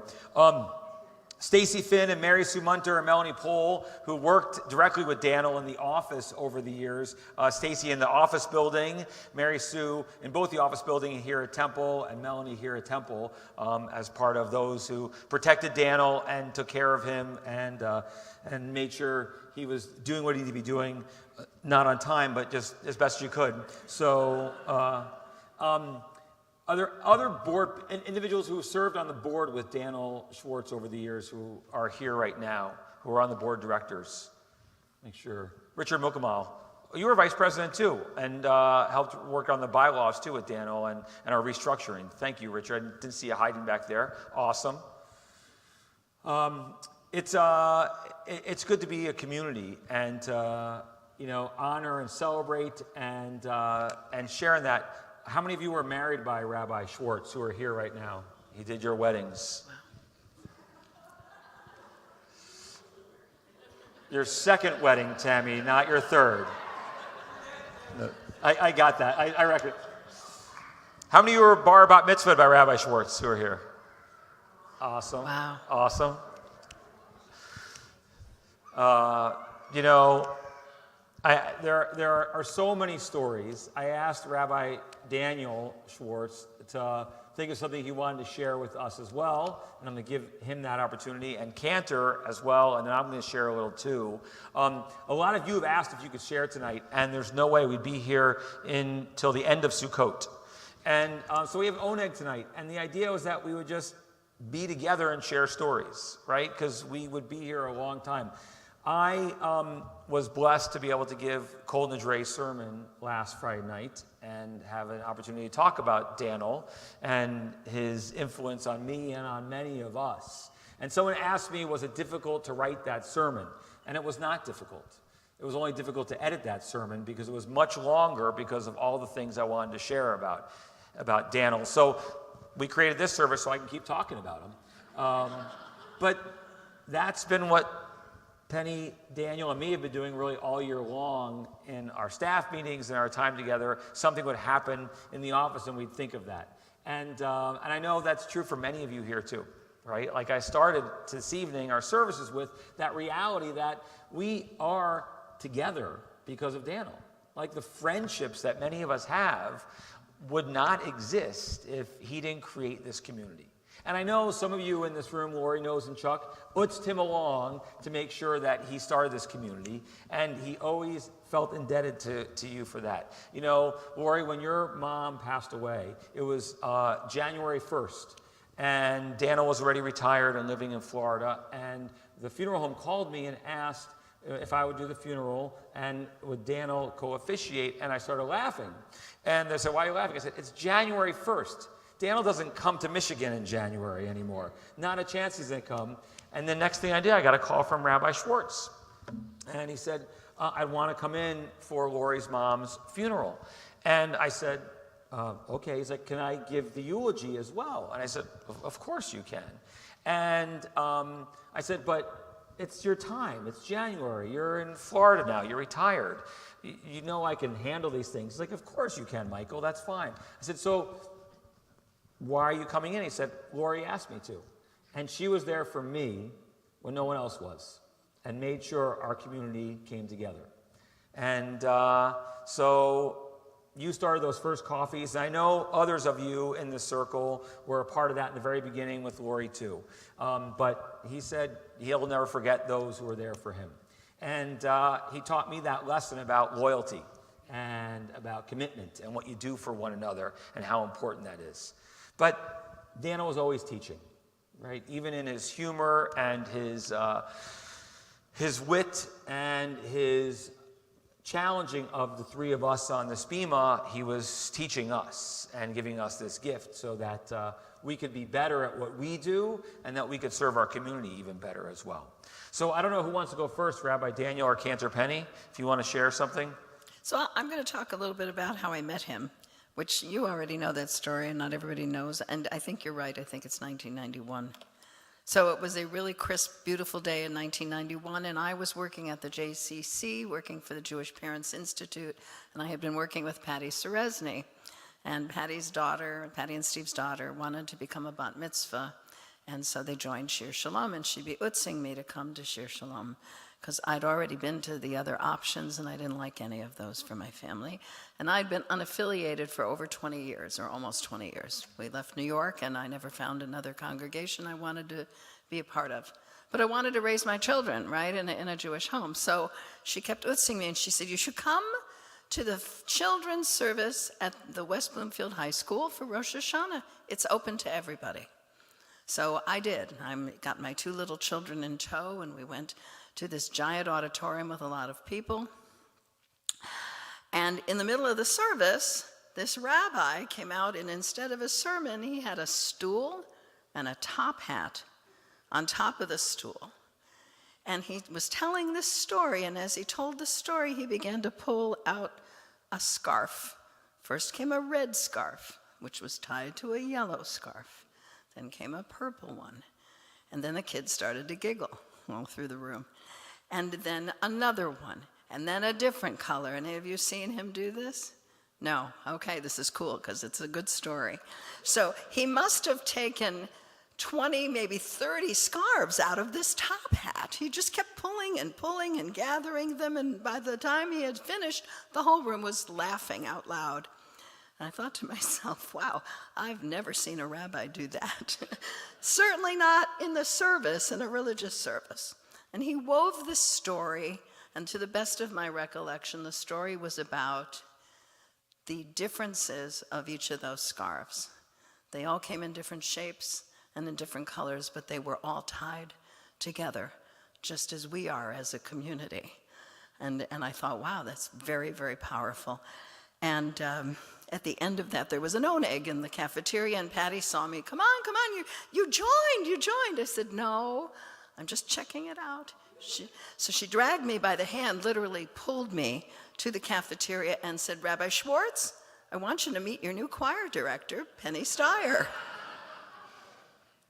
Stacy Finn and Mary Sue Munter and Melanie Pohl, who worked directly with Daniel in the office over the years. Stacy in the office building, Mary Sue in both the office building here at Temple, and Melanie here at Temple, as part of those who protected Daniel and took care of him and made sure he was doing what he needed to be doing, not on time, but just as best you could. So, other board individuals who served on the board with Daniel Schwartz over the years who are here right now, who are on the board directors. Make sure. Richard Mukamal, you were vice president too, and helped work on the bylaws too with Daniel and our restructuring. Thank you, Richard. I didn't see you hiding back there. Awesome. It's good to be a community and honor and celebrate and sharing that. How many of you were married by Rabbi Schwartz who are here right now? He did your weddings. Your second wedding, Tammy, not your third. No, I got that. I reckon. How many of you were bar bat mitzvahed by Rabbi Schwartz who are here? Awesome. Wow. Awesome. You know, there are so many stories. I asked Rabbi Daniel Schwartz to think of something he wanted to share with us as well, and I'm going to give him that opportunity, and Cantor as well, and then I'm going to share a little too. A lot of you have asked if you could share tonight, and there's no way we'd be here until the end of Sukkot. And so we have Oneg tonight, and the idea was that we would just be together and share stories, right? Because we would be here a long time. I was blessed to be able to give Kol Nidre's sermon last Friday night and have an opportunity to talk about Daniel and his influence on me and on many of us. And someone asked me, was it difficult to write that sermon? And it was not difficult. It was only difficult to edit that sermon because it was much longer because of all the things I wanted to share about Daniel. So we created this service so I can keep talking about him. But that's been what Penny, Daniel, and me have been doing really all year long in our staff meetings and our time together. Something would happen in the office and we'd think of that. And I know that's true for many of you here too, right? Like I started this evening our services with that reality that we are together because of Daniel. Like the friendships that many of us have would not exist if he didn't create this community. And I know some of you in this room, Lori knows and Chuck, utzed him along to make sure that he started this community, and he always felt indebted to you for that. You know, Lori, when your mom passed away, it was January 1st, and Daniel was already retired and living in Florida, and the funeral home called me and asked if I would do the funeral and would Daniel co-officiate, and I started laughing. And they said, why are you laughing? I said, it's January 1st. Daniel doesn't come to Michigan in January anymore. Not a chance he's going to come. And the next thing I did, I got a call from Rabbi Schwartz. And he said, I want to come in for Lori's mom's funeral. And I said, okay. He's like, can I give the eulogy as well? And I said, of course you can. And I said, but it's your time. It's January. You're in Florida now. You're retired. You know I can handle these things. He's like, of course you can, Michael. That's fine. I said, so why are you coming in? He said, Lori asked me to. And she was there for me when no one else was and made sure our community came together. And so you started those first coffees. And I know others of you in the circle were a part of that in the very beginning with Lori too. But he said he'll never forget those who were there for him. And he taught me that lesson about loyalty and about commitment and what you do for one another and how important that is. But Daniel was always teaching, right? Even in his humor and his wit and his challenging of the three of us on the Spima, he was teaching us and giving us this gift so that we could be better at what we do and that we could serve our community even better as well. So I don't know who wants to go first, Rabbi Daniel or Cantor Penny, if you want to share something. So I'm going to talk a little bit about how I met him, which you already know that story and not everybody knows. And I think you're right. I think it's 1991. So it was a really crisp, beautiful day in 1991, and I was working at the JCC, working for the Jewish Parents Institute, and I had been working with Patty Seresny. And Patty's daughter, Patty and Steve's daughter, wanted to become a bat mitzvah, and so they joined Shir Shalom, and she'd be utzing me to come to Shir Shalom, because I'd already been to the other options, and I didn't like any of those for my family. And I'd been unaffiliated for over 20 years, or almost 20 years. We left New York, and I never found another congregation I wanted to be a part of. But I wanted to raise my children, right, in a Jewish home. So she kept utzing me, and she said, you should come to the children's service at the West Bloomfield High School for Rosh Hashanah. It's open to everybody. So I did. I got my two little children in tow, and we went to this giant auditorium with a lot of people. And in the middle of the service, this rabbi came out, and instead of a sermon, he had a stool and a top hat on top of the stool. And he was telling this story, and as he told the story, he began to pull out a scarf. First came a red scarf, which was tied to a yellow scarf. Then came a purple one. And then the kids started to giggle all through the room. and then another one, and then a different color. And have you seen him do this? No. Okay, this is cool because it's a good story. So he must have taken 20, maybe 30 scarves out of this top hat. He just kept pulling and gathering them, and by the time he had finished, the whole room was laughing out loud. And I thought to myself, wow, I've never seen a rabbi do that. Certainly not in the service, in a religious service. And he wove this story, and to the best of my recollection, the story was about the differences of each of those scarves. They all came in different shapes and in different colors, but they were all tied together, just as we are as a community. And I thought, wow, that's very, very powerful. And at the end of that, there was an oneg in the cafeteria, and Patty saw me. Come on, you joined. I said, no, I'm just checking it out. So she dragged me by the hand, literally pulled me to the cafeteria and said, Rabbi Schwartz, I want you to meet your new choir director, Penny Steyer.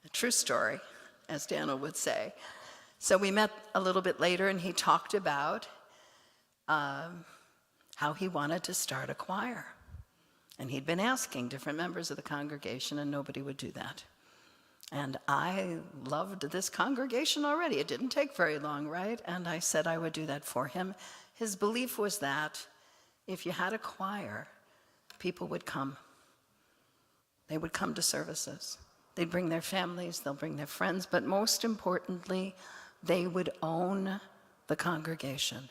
A true story, as Daniel would say. So we met a little bit later, and he talked about how he wanted to start a choir. And he'd been asking different members of the congregation, and nobody would do that. And I loved this congregation already. It didn't take very long, right? And I said I would do that for him. His belief was that if you had a choir, people would come. They would come to services. They'd bring their families, they'll bring their friends, but most importantly, they would own the congregation.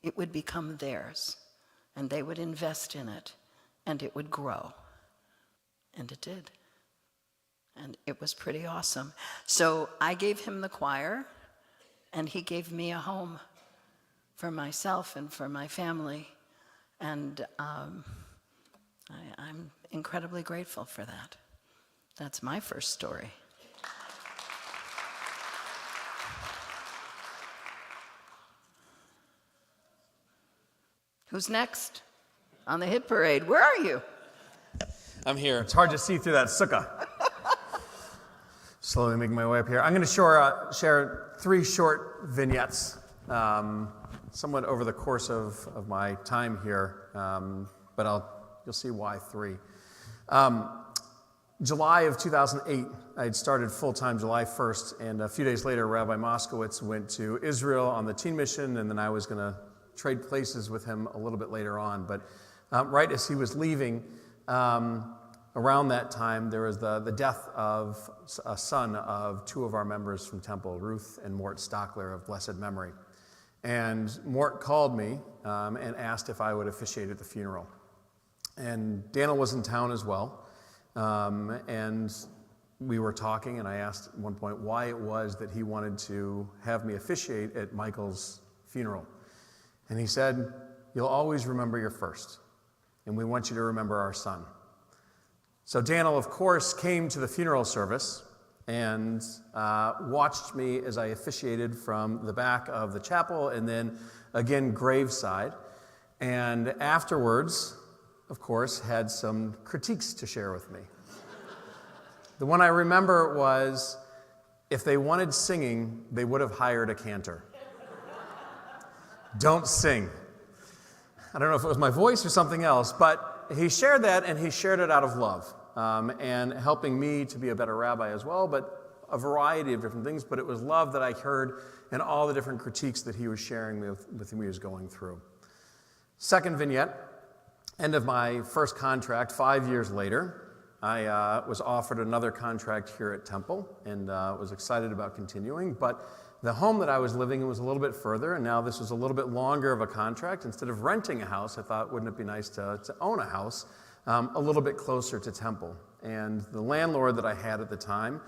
It would become theirs, and they would invest in it, and it would grow. And it did. And it was pretty awesome. So I gave him the choir, and he gave me a home for myself and for my family. And I'm incredibly grateful for that. That's my first story. Who's next on the hit parade? Where are you? I'm here. It's hard to see through that sukkah. Slowly making my way up here. I'm going to share 3 short vignettes, somewhat over the course of my time here, but you'll see why 3. July of 2008, I had started full-time July 1st, and a few days later, Rabbi Moskowitz went to Israel on the teen mission, and then I was going to trade places with him a little bit later on. But right as he was leaving, around that time, there was the death of a son of 2 of our members from Temple, Ruth and Mort Stockler of blessed memory. And Mort called me and asked if I would officiate at the funeral. And Daniel was in town as well. And we were talking, and I asked at one point why it was that he wanted to have me officiate at Michael's funeral. And he said, "You'll always remember your first, and we want you to remember our son." So Daniel, of course, came to the funeral service and watched me as I officiated from the back of the chapel and then again graveside. And afterwards, of course, had some critiques to share with me. The one I remember was, if they wanted singing, they would have hired a cantor. Don't sing. I don't know if it was my voice or something else, but he shared that, and he shared it out of love, and helping me to be a better rabbi as well, but a variety of different things. But it was love that I heard in all the different critiques that he was sharing with me, he was going through. Second vignette, end of my first contract, 5 years later, I was offered another contract here at Temple, and was excited about continuing, but the home that I was living in was a little bit further, and now this was a little bit longer of a contract. Instead of renting a house, I thought, wouldn't it be nice to own a house a little bit closer to Temple? And the landlord that I had at the time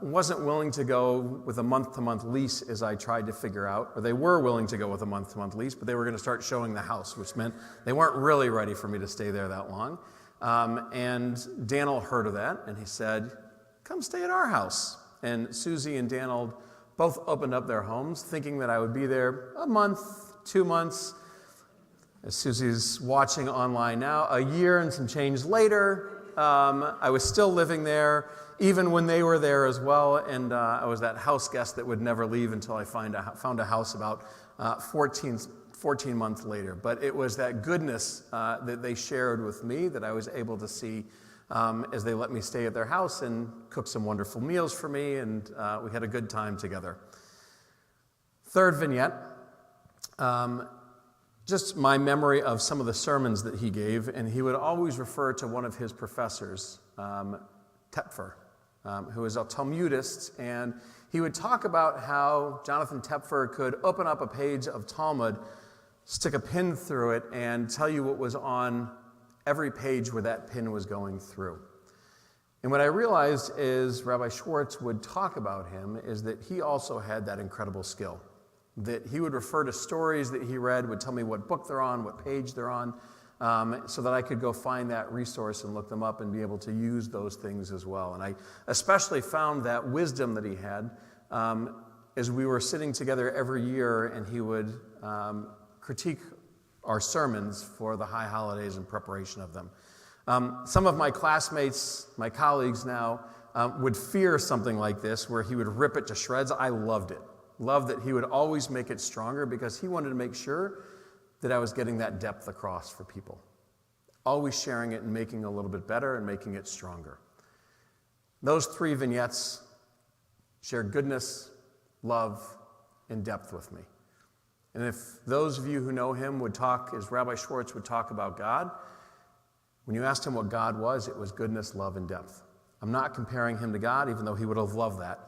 wasn't willing to go with a month-to-month lease as I tried to figure out, or they were willing to go with a month-to-month lease, but they were going to start showing the house, which meant they weren't really ready for me to stay there that long. And Daniel heard of that, and he said, "Come stay at our house." And Susie and Daniel both opened up their homes, thinking that I would be there a month, 2 months. As Susie's watching online now, a year and some change later, I was still living there even when they were there as well. And I was that house guest that would never leave until I found a house about 14 months later. But it was that goodness that they shared with me that I was able to see as they let me stay at their house and cook some wonderful meals for me, and we had a good time together. Third vignette, just my memory of some of the sermons that he gave, and he would always refer to one of his professors, Tepfer, who is a Talmudist, and he would talk about how Jonathan Tepfer could open up a page of Talmud, stick a pin through it, and tell you what was on every page where that pin was going through. And what I realized is Rabbi Schwartz would talk about him is that he also had that incredible skill, that he would refer to stories that he read, would tell me what book they're on, what page they're on, so that I could go find that resource and look them up and be able to use those things as well. And I especially found that wisdom that he had as we were sitting together every year, and he would critique our sermons for the high holidays and preparation of them. Some of my classmates, my colleagues now, would fear something like this, where he would rip it to shreds. I loved it. Loved that he would always make it stronger, because he wanted to make sure that I was getting that depth across for people. Always sharing it and making it a little bit better and making it stronger. Those 3 vignettes share goodness, love, and depth with me. And if those of you who know him would talk, as Rabbi Schwartz would talk about God, when you asked him what God was, it was goodness, love, and depth. I'm not comparing him to God, even though he would have loved that.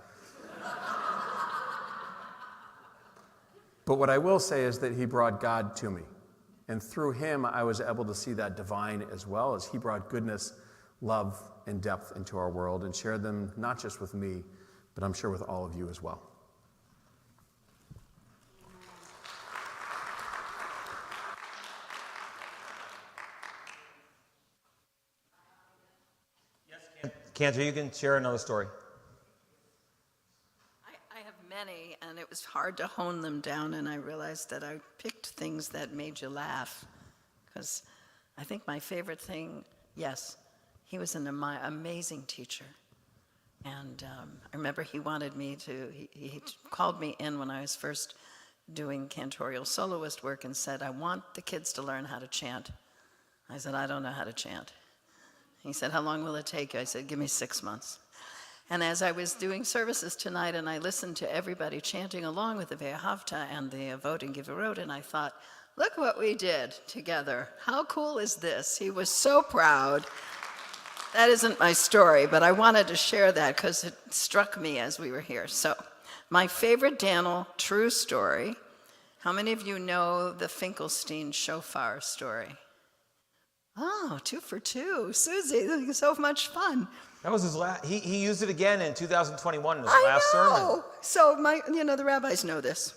But what I will say is that he brought God to me. And through him, I was able to see that divine as well, as he brought goodness, love, and depth into our world and shared them not just with me, but I'm sure with all of you as well. Cantor, you can share another story. I have many, and it was hard to hone them down, and I realized that I picked things that made you laugh, because I think my favorite thing, yes, he was an amazing teacher. And I remember he wanted me to, he called me in when I was first doing cantorial soloist work and said, I want the kids to learn how to chant. I said, I don't know how to chant. He said, how long will it take you? I said, give me 6 months. And as I was doing services tonight, and I listened to everybody chanting along with the Ve'ahavta and the Avodim Giverot, and I thought, look what we did together. How cool is this? He was so proud. That isn't my story, but I wanted to share that because it struck me as we were here. So, my favorite Daniel true story. How many of you know the Finkelstein shofar story? Oh, 2 for 2. Susie, so much fun. That was his last. He used it again in 2021 in his last sermon. So the rabbis know this.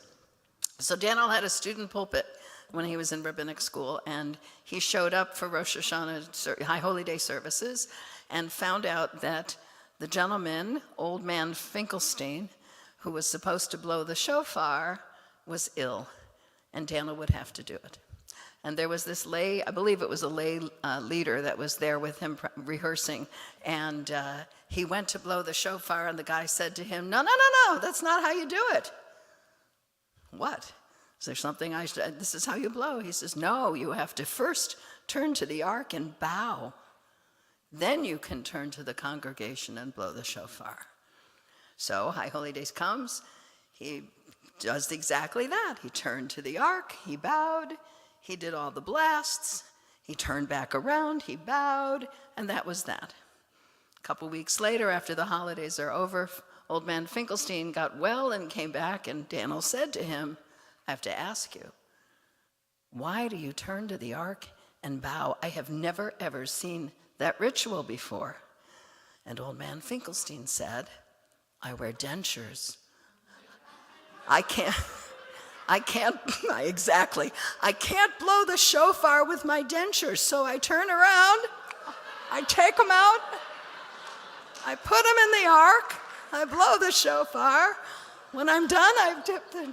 So Daniel had a student pulpit when he was in rabbinic school, and he showed up for Rosh Hashanah High Holy Day services, and found out that the gentleman, old man Finkelstein, who was supposed to blow the shofar, was ill, and Daniel would have to do it. And there was this lay, I believe it was a lay leader that was there with him rehearsing. And he went to blow the shofar, and the guy said to him, no, that's not how you do it. What? Is there something I should, this is how you blow. He says, no, you have to first turn to the ark and bow. Then you can turn to the congregation and blow the shofar. So High Holy Days comes, he does exactly that. He turned to the ark, he bowed, he did all the blasts, he turned back around, he bowed, and that was that. A couple weeks later, after the holidays are over, old man Finkelstein got well and came back, and Daniel said to him, I have to ask you, why do you turn to the ark and bow? I have never, ever seen that ritual before. And old man Finkelstein said, I wear dentures. I can't blow the shofar with my dentures, so I turn around, I take them out, I put them in the ark, I blow the shofar. When I'm done, I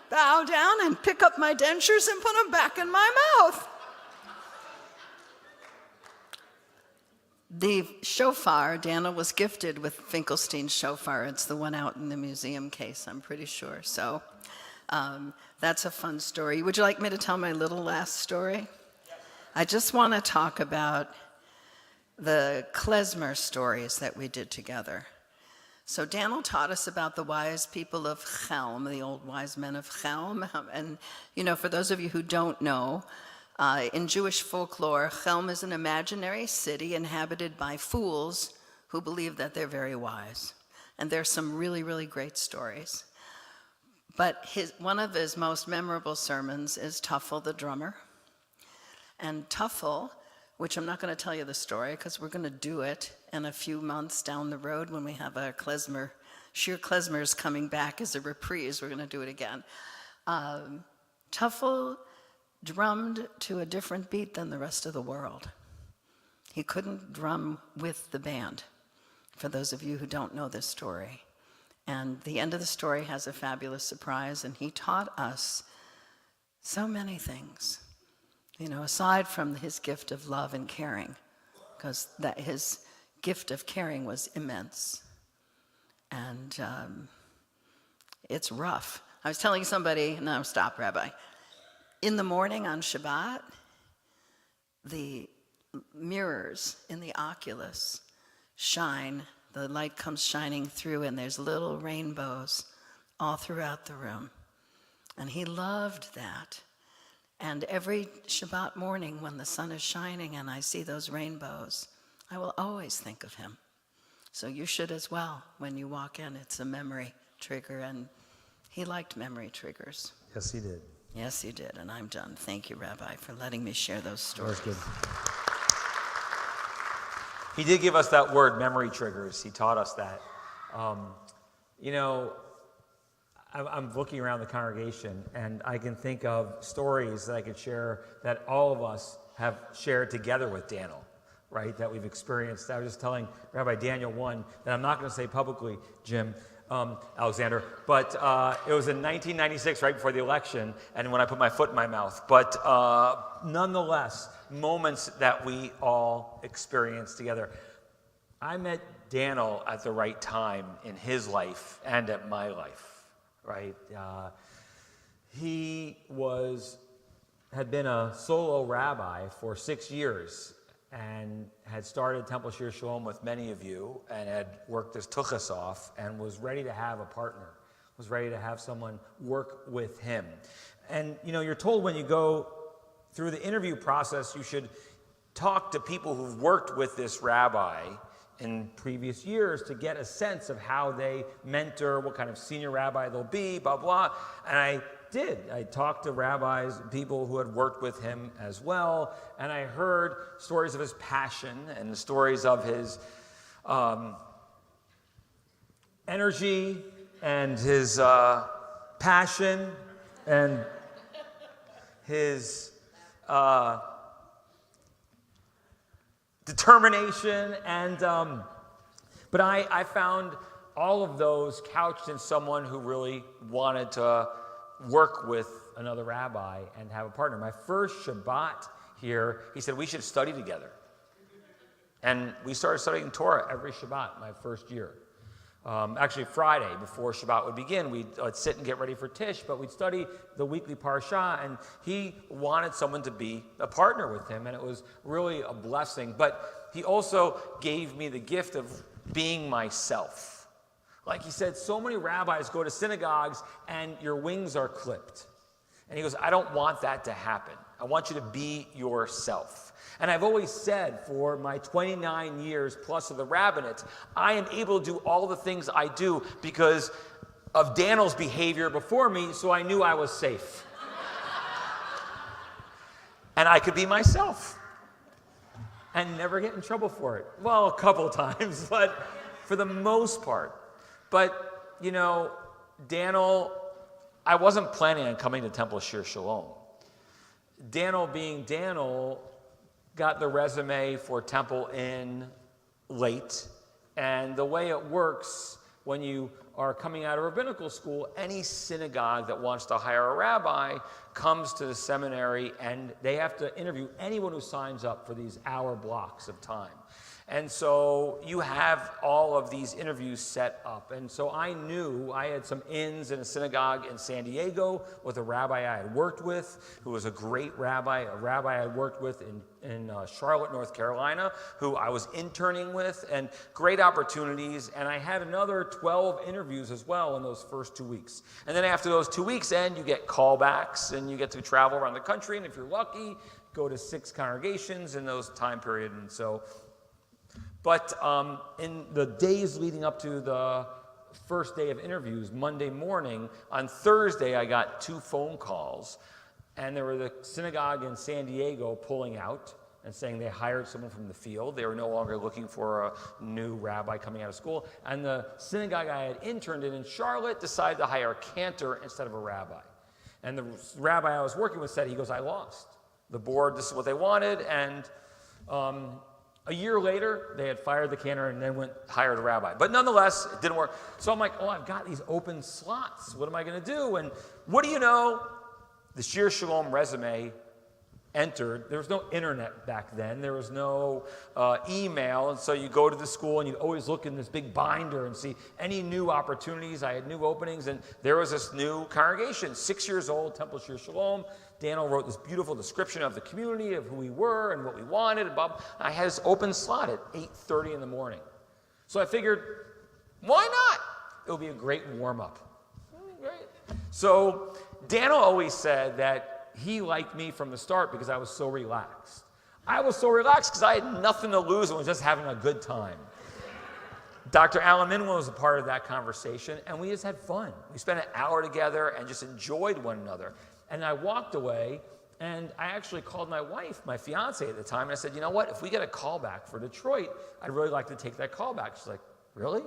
bow down and pick up my dentures and put them back in my mouth. The shofar, Daniel was gifted with Finkelstein's shofar. It's the one out in the museum case, I'm pretty sure. So that's a fun story. Would you like me to tell my little last story? I just want to talk about the klezmer stories that we did together. So Daniel taught us about the wise people of Chelm, the old wise men of Chelm. And, you know, for those of you who don't know, in Jewish folklore, Chelm is an imaginary city inhabited by fools who believe that they're very wise. And there's some really, really great stories. But one of his most memorable sermons is Tuffle the drummer. And Tuffle, which I'm not going to tell you the story because we're going to do it in a few months down the road when we have a klezmer, Shir Klezmer's coming back as a reprise. We're going to do it again. Tuffle drummed to a different beat than the rest of the world. He couldn't drum with the band, for those of you who don't know this story. And the end of the story has a fabulous surprise, and he taught us so many things, you know, aside from his gift of love and caring, because his gift of caring was immense. And it's rough. I was telling somebody, no, stop, Rabbi. In the morning on Shabbat, the mirrors in the oculus shine, the light comes shining through, and there's little rainbows all throughout the room. And he loved that. And every Shabbat morning when the sun is shining and I see those rainbows, I will always think of him. So you should as well. When you walk in, it's a memory trigger, and he liked memory triggers. Yes, he did. Yes, he did, and I'm done. Thank you, Rabbi, for letting me share those stories. That was good. He did give us that word, memory triggers. He taught us that. You know, I'm looking around the congregation, and I can think of stories that I could share that all of us have shared together with Daniel, right, that we've experienced. I was just telling Rabbi Daniel one that I'm not going to say publicly, Jim, Alexander, but it was in 1996, right before the election, and when I put my foot in my mouth. But nonetheless, moments that we all experienced together. I met Daniel at the right time in his life and at my life, right? He had been a solo rabbi for 6 years and had started Temple Shir Shalom with many of you and had worked his tuchas off and was ready to have a partner, was ready to have someone work with him. And, you know, you're told when you go through the interview process, you should talk to people who've worked with this rabbi in previous years to get a sense of how they mentor, what kind of senior rabbi they'll be, blah, blah. And I did. I talked to rabbis, people who had worked with him as well, and I heard stories of his passion and stories of his energy and his passion and his determination. And but I found all of those couched in someone who really wanted to work with another rabbi and have a partner. My first Shabbat here, he said, we should study together. And we started studying Torah every Shabbat my first year. Actually, Friday before Shabbat would begin, we'd sit and get ready for Tish, but we'd study the weekly parsha, and he wanted someone to be a partner with him, and it was really a blessing. But he also gave me the gift of being myself. Like he said, so many rabbis go to synagogues and your wings are clipped. And he goes, I don't want that to happen. I want you to be yourself. And I've always said for my 29 years plus of the rabbinate, I am able to do all the things I do because of Daniel's behavior before me, so I knew I was safe. And I could be myself and never get in trouble for it. Well, a couple times, but for the most part. But, you know, Daniel, I wasn't planning on coming to Temple Shir Shalom. Daniel being Daniel got the resume for Temple in late. And the way it works when you are coming out of rabbinical school, any synagogue that wants to hire a rabbi comes to the seminary, and they have to interview anyone who signs up for these hour blocks of time. And so you have all of these interviews set up. And so I knew I had some ins in a synagogue in San Diego with a rabbi I had worked with, who was a great rabbi, a rabbi I had worked with in Charlotte, North Carolina, who I was interning with, and great opportunities. And I had another 12 interviews as well in those first 2 weeks. And then after those 2 weeks end, you get callbacks, and you get to travel around the country. And if you're lucky, go to 6 congregations in those time period. And so... But in the days leading up to the first day of interviews, Monday morning, on Thursday I got 2 phone calls, and there were the synagogue in San Diego pulling out and saying they hired someone from the field. They were no longer looking for a new rabbi coming out of school. And the synagogue I had interned in Charlotte decided to hire a cantor instead of a rabbi. And the rabbi I was working with said, he goes, I lost. The board, this is what they wanted, and... a year later, they had fired the cantor and then hired a rabbi. But nonetheless, it didn't work. So I'm like, oh, I've got these open slots. What am I going to do? And what do you know? The Shir Shalom resume entered. There was no internet back then. There was no email. And so you go to the school and you always look in this big binder and see any new opportunities. I had new openings. And there was this new congregation, 6 years old, Temple Shir Shalom. Daniel wrote this beautiful description of the community, of who we were and what we wanted. And I had this open slot at 8:30 in the morning. So I figured, why not? It'll be a great warm-up. Great. So Daniel always said that he liked me from the start because I was so relaxed. I was so relaxed because I had nothing to lose and was just having a good time. Dr. Alan Minwell was a part of that conversation, and we just had fun. We spent an hour together and just enjoyed one another. And I walked away, and I actually called my wife, my fiance at the time, and I said, you know what, if we get a call back for Detroit, I'd really like to take that call back. She's like, really?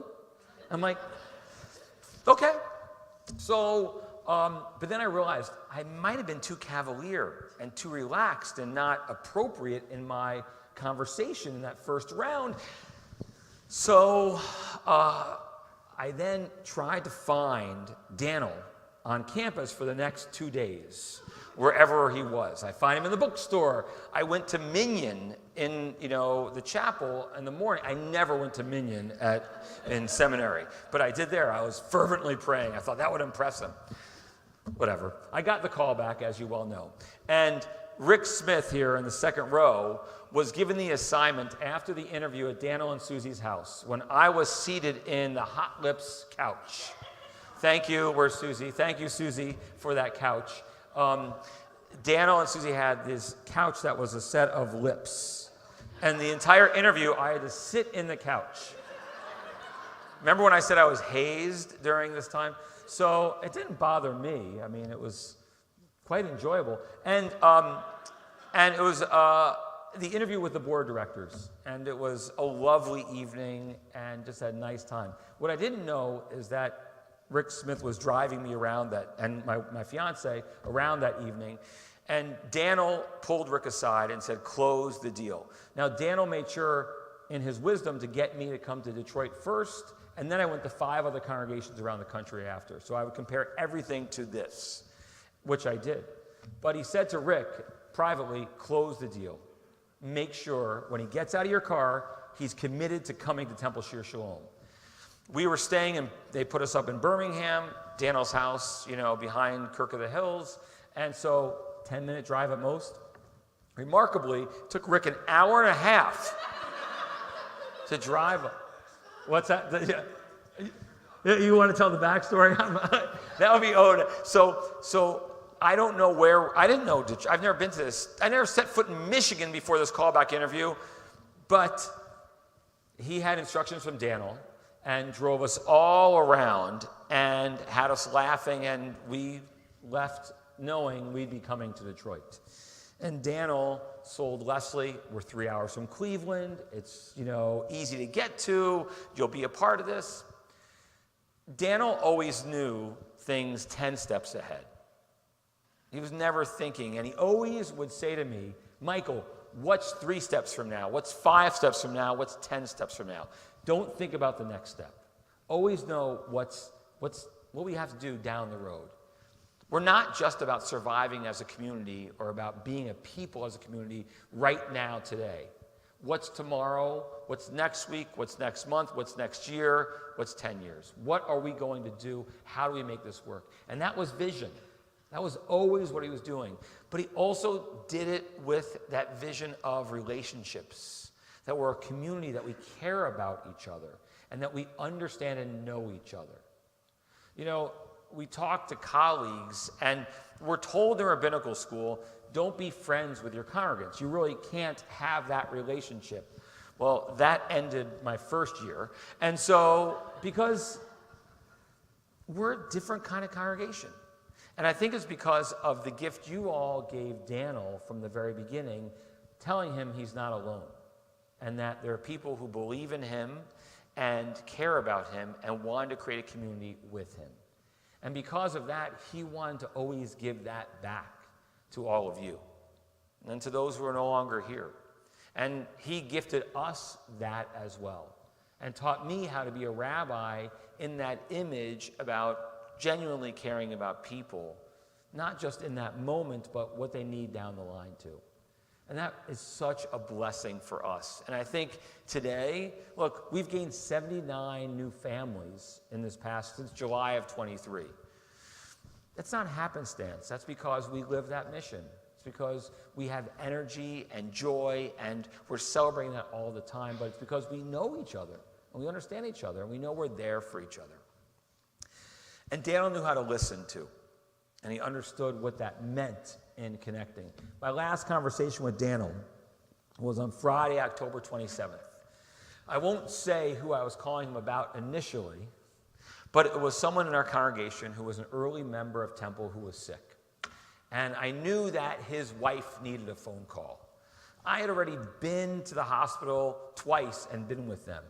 I'm like, okay. So, but then I realized I might have been too cavalier and too relaxed and not appropriate in my conversation in that first round. So I then tried to find Daniel on campus for the next 2 days, wherever he was. I find him in the bookstore. I went to Minyan in the chapel in the morning. I never went to Minyan in seminary, but I did there. I was fervently praying. I thought that would impress him. Whatever. I got the call back, as you well know. And Rick Smith here in the second row was given the assignment after the interview at Daniel and Susie's house when I was seated in the Hot Lips couch. Thank you, where's Susie? Thank you, Susie, for that couch. Daniel and Susie had this couch that was a set of lips. And the entire interview, I had to sit in the couch. Remember when I said I was hazed during this time? So it didn't bother me. I mean, it was quite enjoyable. And it was the interview with the board of directors. And it was a lovely evening and just had a nice time. What I didn't know is that Rick Smith was driving me around and my fiance around that evening. And Daniel pulled Rick aside and said, close the deal. Now, Daniel made sure in his wisdom to get me to come to Detroit first, and then I went to 5 other congregations around the country after. So I would compare everything to this, which I did. But he said to Rick, privately, close the deal. Make sure when he gets out of your car, he's committed to coming to Temple Shir Shalom. We were staying, and they put us up in Birmingham, Daniel's house, behind Kirk of the Hills. And so 10-minute drive at most. Remarkably, it took Rick an hour and a half to drive. What's that? You want to tell the backstory? That would be owed. So I don't know where, I didn't know, I've never been to this. I never set foot in Michigan before this callback interview, but he had instructions from Daniel and drove us all around and had us laughing, and we left knowing we'd be coming to Detroit. And Daniel sold Leslie. We're 3 hours from Cleveland. It's, easy to get to. You'll be a part of this. Daniel always knew things 10 steps ahead. He was never thinking, and he always would say to me, Michael, what's 3 steps from now? What's 5 steps from now? What's 10 steps from now? Don't think about the next step. Always know what's what we have to do down the road. We're not just about surviving as a community or about being a people as a community right now, today. What's tomorrow? What's next week? What's next month? What's next year? What's 10 years? What are we going to do? How do we make this work? And that was vision. That was always what he was doing. But he also did it with that vision of relationships, that we're a community, that we care about each other, and that we understand and know each other. You know, we talk to colleagues, and we're told in rabbinical school, don't be friends with your congregants. You really can't have that relationship. Well, that ended my first year. And so, because we're a different kind of congregation. And I think it's because of the gift you all gave Daniel from the very beginning, telling him he's not alone. And that there are people who believe in him and care about him and want to create a community with him. And because of that, he wanted to always give that back to all of you and to those who are no longer here. And he gifted us that as well and taught me how to be a rabbi in that image about genuinely caring about people, not just in that moment, but what they need down the line too. And that is such a blessing for us. And I think today, look, we've gained 79 new families in this past, since July of 23. That's not happenstance. That's because we live that mission. It's because we have energy and joy, and we're celebrating that all the time. But it's because we know each other, and we understand each other, and we know we're there for each other. And Daniel knew how to listen too, and he understood what that meant in connecting. My last conversation with Daniel was on Friday, October 27th. I won't say who I was calling him about initially, but it was someone in our congregation who was an early member of Temple who was sick. And I knew that his wife needed a phone call. I had already been to the hospital twice and been with them.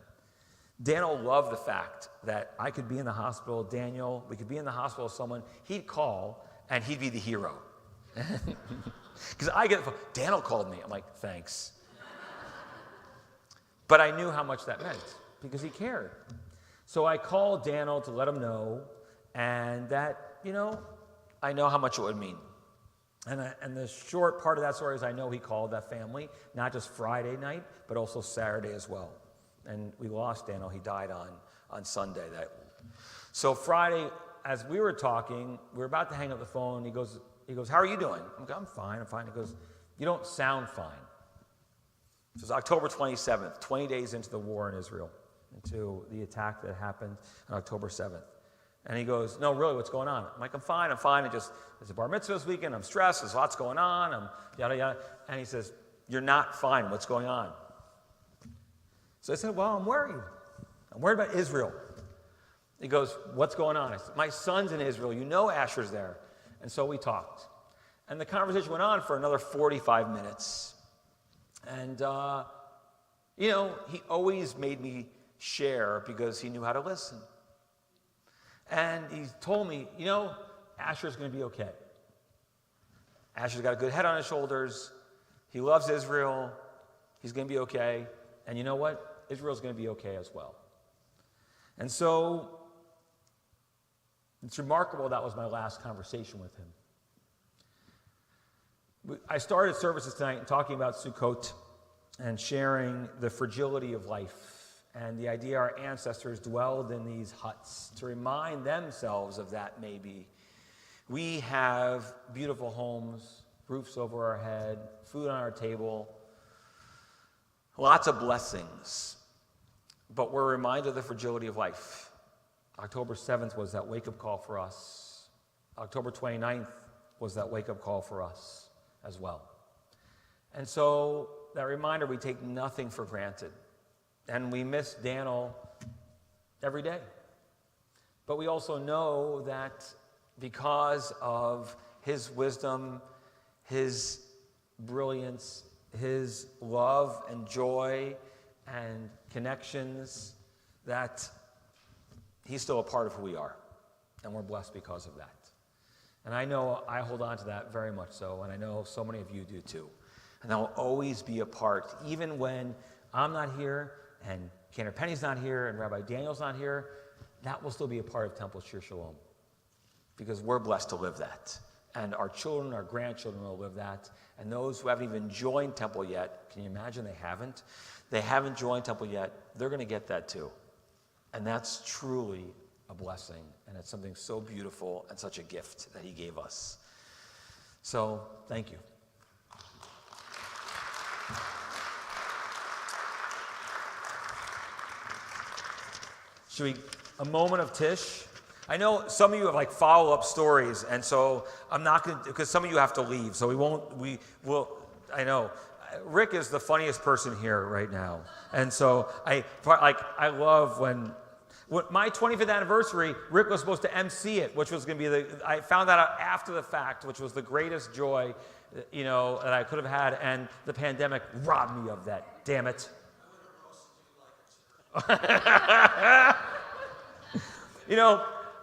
Daniel loved the fact that I could be in the hospital, Daniel, we could be in the hospital with someone, he'd call, and he'd be the hero. Because I get the phone, Daniel called me. I'm like, thanks. But I knew how much that meant, because he cared. So I called Daniel to let him know, and that, I know how much it would mean. And the short part of that story is I know he called that family, not just Friday night, but also Saturday as well. And we lost Daniel. He died on Sunday. So Friday, as we were talking, we were about to hang up the phone. He goes, how are you doing? I'm fine. He goes, you don't sound fine. It was October 27th, 20 days into the war in Israel, into the attack that happened on October 7th. And he goes, no, really, what's going on? I'm like, I'm fine. It's a bar mitzvah this weekend. I'm stressed. There's lots going on. I'm yada, yada. And he says, you're not fine. What's going on? So I said, well, I'm worried. I'm worried about Israel. He goes, what's going on? I said, my son's in Israel. You know Asher's there. And so we talked. And the conversation went on for another 45 minutes. And, he always made me share because he knew how to listen. And he told me, Asher's going to be okay. Asher's got a good head on his shoulders. He loves Israel. He's going to be okay. And you know what? Israel's going to be okay as well. And so it's remarkable that was my last conversation with him. I started services tonight talking about Sukkot and sharing the fragility of life and the idea our ancestors dwelled in these huts to remind themselves of that maybe. We have beautiful homes, roofs over our head, food on our table, lots of blessings, but we're reminded of the fragility of life. October 7th was that wake-up call for us. October 29th was that wake-up call for us as well. And so that reminder, we take nothing for granted. And we miss Daniel every day. But we also know that because of his wisdom, his brilliance, his love and joy and connections, that he's still a part of who we are. And we're blessed because of that. And I know I hold on to that very much so, and I know so many of you do too. And that will always be a part, even when I'm not here, and Cantor Penny's not here, and Rabbi Daniel's not here. that will still be a part of Temple Shir Shalom, because we're blessed to live that. And our children, our grandchildren will live that. And those who haven't even joined Temple yet, can you imagine they haven't? They haven't joined Temple yet, they're going to get that too. And that's truly a blessing. And it's something so beautiful and such a gift that he gave us. So, thank you. Should we, a moment of Tish? I know some of you have like follow-up stories, and so I'm not going to, because some of you have to leave, so we will, I know. Rick is the funniest person here right now. And so I love when my 25th anniversary, Rick was supposed to MC it, which was going to be I found that out after the fact, which was the greatest joy, that I could have had, and the pandemic robbed me of that. Damn it.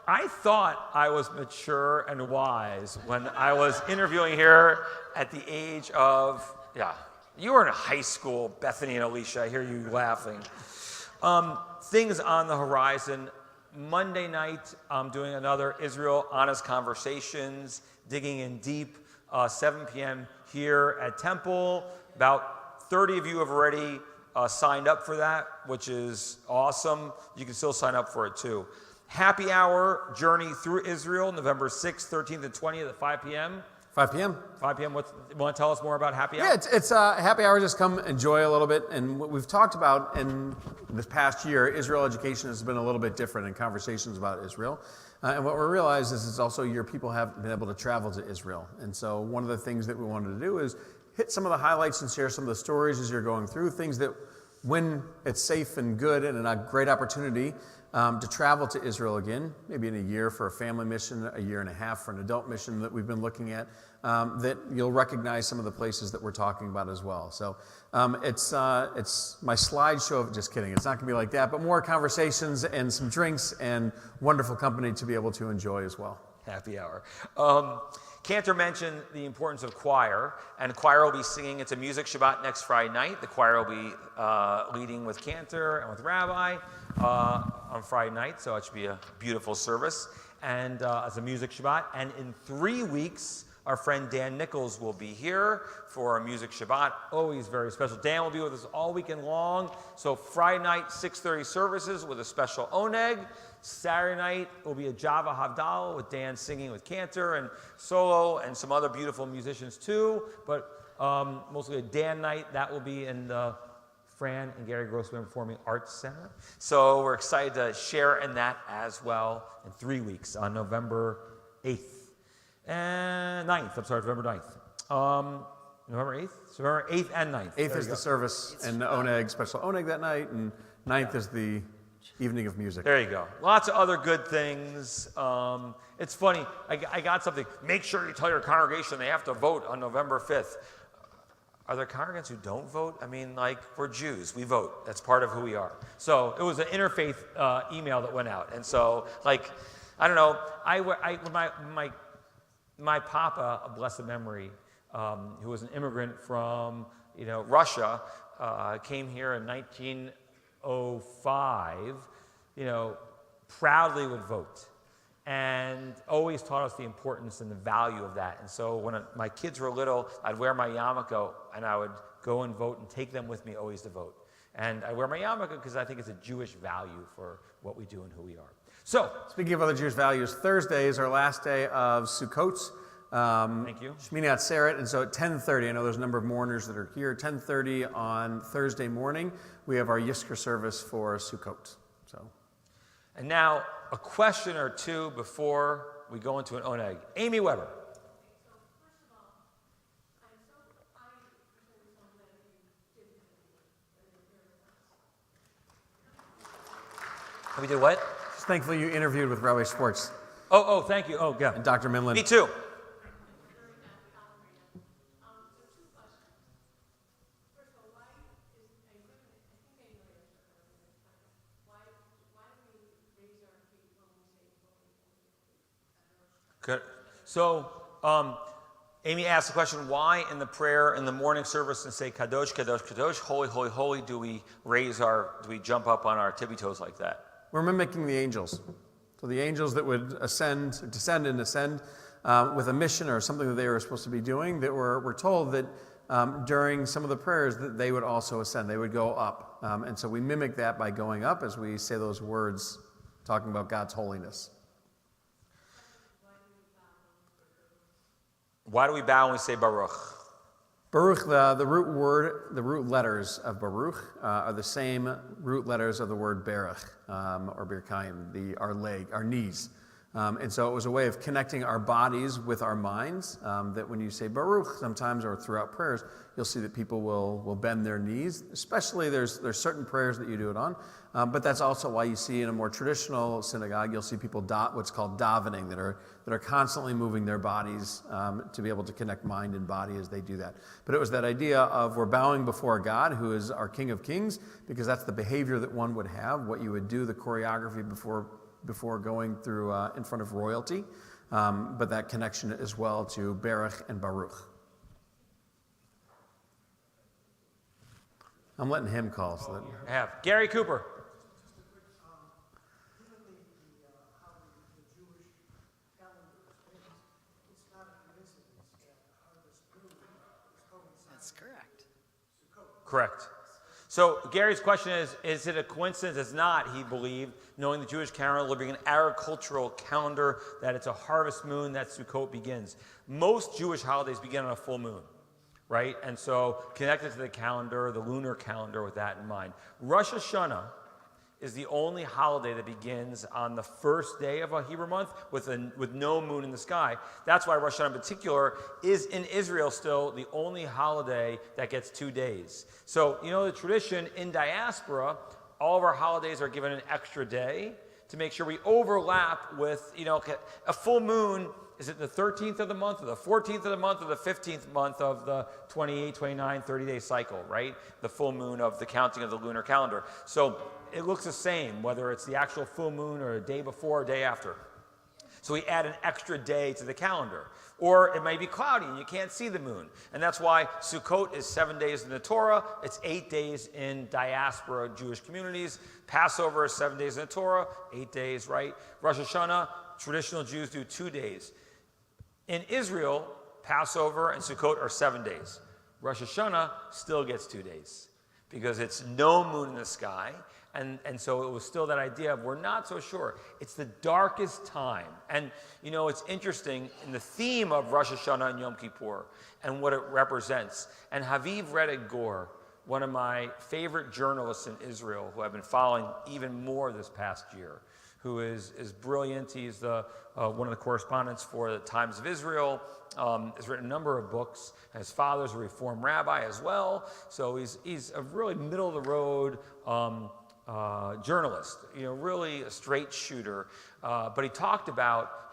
I thought I was mature and wise when I was interviewing here at the age of, you were in high school, Bethany and Alicia, I hear you laughing. Things on the horizon. Monday night, I'm doing another Israel Honest Conversations, digging in deep, 7 p.m. here at Temple. About 30 of you have already signed up for that, which is awesome. You can still sign up for it too. Happy Hour Journey Through Israel, November 6th, 13th, and 20th at 5 p.m. 5 p.m. 5 p.m. Want to tell us more about Happy Hour? Yeah, it's happy hour. Just come enjoy a little bit. And what we've talked about in this past year, Israel education has been a little bit different in conversations about Israel. And what we realized is it's also a year people have been able to travel to Israel. And so one of the things that we wanted to do is hit some of the highlights and share some of the stories as you're going through, things that when it's safe and good and a great opportunity to travel to Israel again, maybe in a year for a family mission, a year and a half for an adult mission that we've been looking at, that you'll recognize some of the places that we're talking about as well. So it's my slideshow of, just kidding, it's not going to be like that, but more conversations and some drinks and wonderful company to be able to enjoy as well. Happy Hour. Cantor mentioned the importance of choir, and choir will be singing. It's a music Shabbat next Friday night. The choir will be leading with Cantor and with Rabbi on Friday night, so it should be a beautiful service. And as a music Shabbat, and in 3 weeks, our friend Dan Nichols will be here for a music Shabbat. Always very special. Dan will be with us all weekend long. So Friday night, 6:30 services with a special oneg. Saturday night will be a Java Havdalah with Dan singing with Cantor and solo and some other beautiful musicians too. But mostly a Dan night. That will be in the Fran and Gary Grossman Performing Arts Center. So we're excited to share in that as well in 3 weeks on November 8th. And 9th, November 9th. November 8th? So November 8th and 9th. 8th is the service and the oneg, special oneg that night, and 9th is the evening of music. There you go. Lots of other good things. It's funny, I got something. Make sure you tell your congregation they have to vote on November 5th. Are there congregants who don't vote? I mean, we're Jews. We vote. That's part of who we are. So it was an interfaith email that went out. And so, I don't know, my papa, a blessed memory, who was an immigrant from Russia, came here in 1905, proudly would vote and always taught us the importance and the value of that. And so when my kids were little, I'd wear my yarmulke and I would go and vote and take them with me always to vote. And I wear my yarmulke because I think it's a Jewish value for what we do and who we are. So, speaking of other Jewish values, Thursday is our last day of Sukkot. Thank you. Shmini Atzeret, and so at 10:30, I know there's a number of mourners that are here. 10:30 on Thursday morning, we have our Yizkor service for Sukkot. And now, a question or two before we go into an oneg. Amy Weber. We did what? Just thankfully you interviewed with Rabbi Schwartz. Oh, thank you. Oh, yeah. And Dr. Minlin. Me too. Good. So, Amy asked the question, why in the prayer in the morning service and say Kadosh, Kadosh, Kadosh, holy, holy, holy, do we jump up on our tippy toes like that? we're mimicking the angels. So the angels that would descend and ascend with a mission or something that they were supposed to be doing, that we're told that during some of the prayers that they would also ascend, they would go up. And so we mimic that by going up as we say those words talking about God's holiness. Why do we bow when we say Baruch? Baruch, the root letters of Baruch are the same root letters of the word Berach, or Birkayim, our leg, our knees. And so it was a way of connecting our bodies with our minds, that when you say Baruch sometimes or throughout prayers, you'll see that people will bend their knees. Especially there's certain prayers that you do it on, but that's also why you see in a more traditional synagogue, you'll see people what's called davening, that are constantly moving their bodies to be able to connect mind and body as they do that. But it was that idea of we're bowing before God, who is our King of Kings, because that's the behavior that one would have, what you would do, the choreography before going through in front of royalty, but that connection as well to Berach and Baruch. I'm letting him call. So that... I have. Gary Cooper. That's correct. Correct. So Gary's question is it a coincidence? It's not, he believed, knowing the Jewish calendar, living an agricultural calendar, that it's a harvest moon that Sukkot begins. Most Jewish holidays begin on a full moon, right? And so connected to the calendar, the lunar calendar, with that in mind. Rosh Hashanah is the only holiday that begins on the first day of a Hebrew month with no moon in the sky. That's why Rosh Hashanah in particular is in Israel still the only holiday that gets 2 days. So, the tradition in diaspora, all of our holidays are given an extra day to make sure we overlap with, a full moon. Is it the 13th of the month or the 14th of the month or the 15th month of the 28, 29, 30-day cycle, right? The full moon of the counting of the lunar calendar. So it looks the same, whether it's the actual full moon or a day before or day after. So we add an extra day to the calendar. Or it may be cloudy and you can't see the moon. And that's why Sukkot is 7 days in the Torah. It's 8 days in diaspora Jewish communities. Passover is 7 days in the Torah, 8 days, right? Rosh Hashanah, traditional Jews do 2 days. In Israel, Passover and Sukkot are 7 days. Rosh Hashanah still gets 2 days because it's no moon in the sky. And so it was still that idea of we're not so sure. It's the darkest time. And, it's interesting in the theme of Rosh Hashanah and Yom Kippur and what it represents. And Haviv Reddick Gore, one of my favorite journalists in Israel, who I've been following even more this past year, who is brilliant. He's one of the correspondents for the Times of Israel. Has written a number of books. His father's a Reform rabbi as well. So he's a really middle-of-the-road journalist, really a straight shooter. But he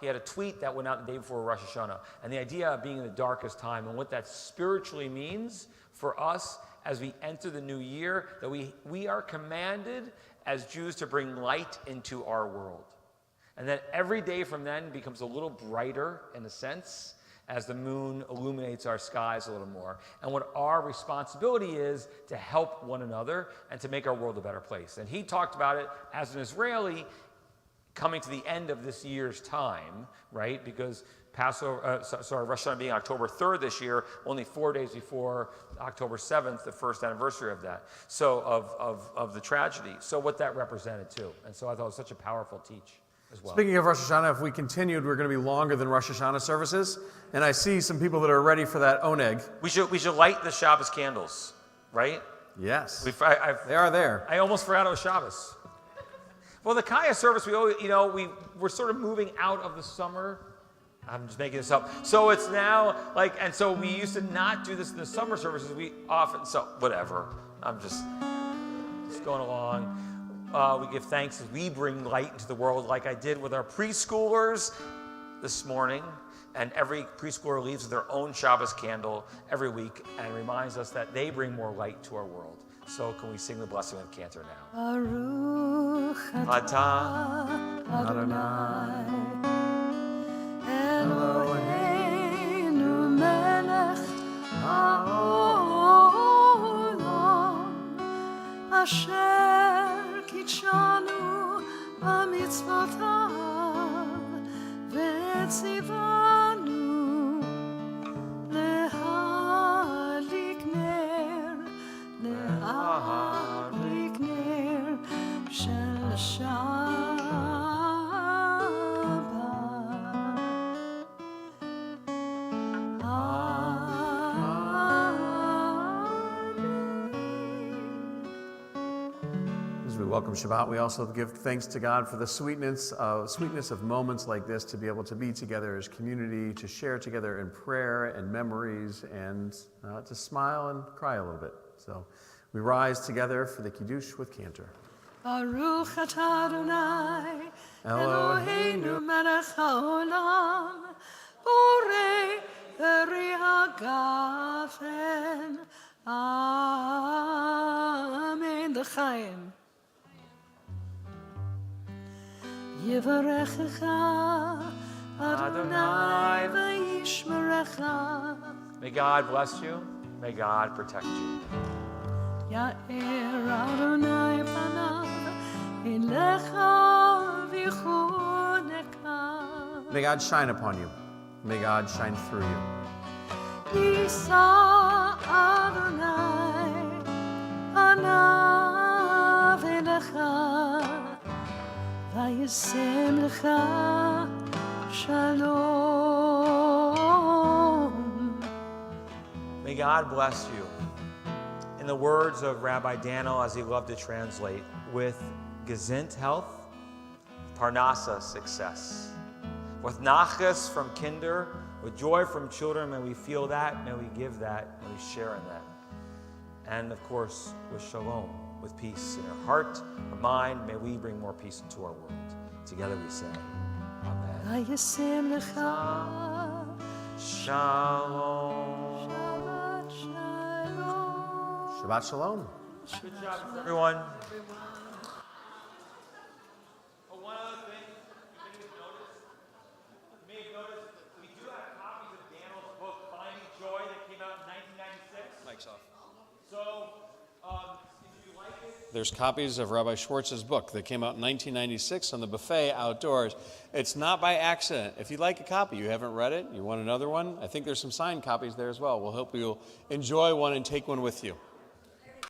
had a tweet that went out the day before Rosh Hashanah, and the idea of being in the darkest time and what that spiritually means for us as we enter the new year, that we are commanded as Jews to bring light into our world. And that every day from then becomes a little brighter in a sense, as the moon illuminates our skies a little more. And what our responsibility is to help one another and to make our world a better place. And he talked about it as an Israeli coming to the end of this year's time, right? Because Rosh Hashanah being October 3rd this year, only 4 days before October 7th, the first anniversary of that. So of the tragedy. So what that represented too. And so I thought it was such a powerful teach as well. Speaking of Rosh Hashanah, if we continued, we're going to be longer than Rosh Hashanah services. And I see some people that are ready for that oneg. We should light the Shabbos candles, right? Yes. They are there. I almost forgot it was Shabbos. Well, the CAYA service, we're sort of moving out of the summer. I'm just making this up. So it's now and so we used to not do this in the summer services. Whatever. I'm just going along. We give thanks as we bring light into the world, like I did with our preschoolers this morning. And every preschooler leaves with their own Shabbos candle every week and reminds us that they bring more light to our world. So can we sing the blessing of Cantor now? Baruch atah Adonai Eloheinu melech haolam asher kitshanu במצוותיו וציוונו להדליק נר של שבת. As we welcome Shabbat, we also give thanks to God for the sweetness of moments like this, to be able to be together as community, to share together in prayer and memories, and to smile and cry a little bit. So we rise together for the Kiddush with Cantor. Baruch atah Adonai Eloheinu melech haolam borei peri hagafen. Amen. L'chaim. Yivarechecha Adonai v'yishmerecha. May God bless you. May God protect you. Ya'er Adonai panav elecha v'chuneka. May God shine upon you. May God shine through you. Yisa Adonai panav elecha v'yasem lecha shalom. May God bless you. In the words of Rabbi Daniel, as he loved to translate, with gesund health, parnasa success. With nachas from kinder, with joy from children, may we feel that, may we give that, may we share in that. And of course, with shalom, with peace in our heart, our mind, may we bring more peace into our world. Together we say, Amen. V'yasem lecha Shalom. Shabbat Shalom. Good job, everyone. One other thing, you may have noticed we do have copies of Daniel's book, Finding Joy, that came out in 1996. Mike's off. So, if you like it, There's copies of Rabbi Schwartz's book that came out in 1996 on the buffet outdoors. It's not by accident. If you'd like a copy, you haven't read it, you want another one, I think there's some signed copies there as well. We'll hope you'll enjoy one and take one with you.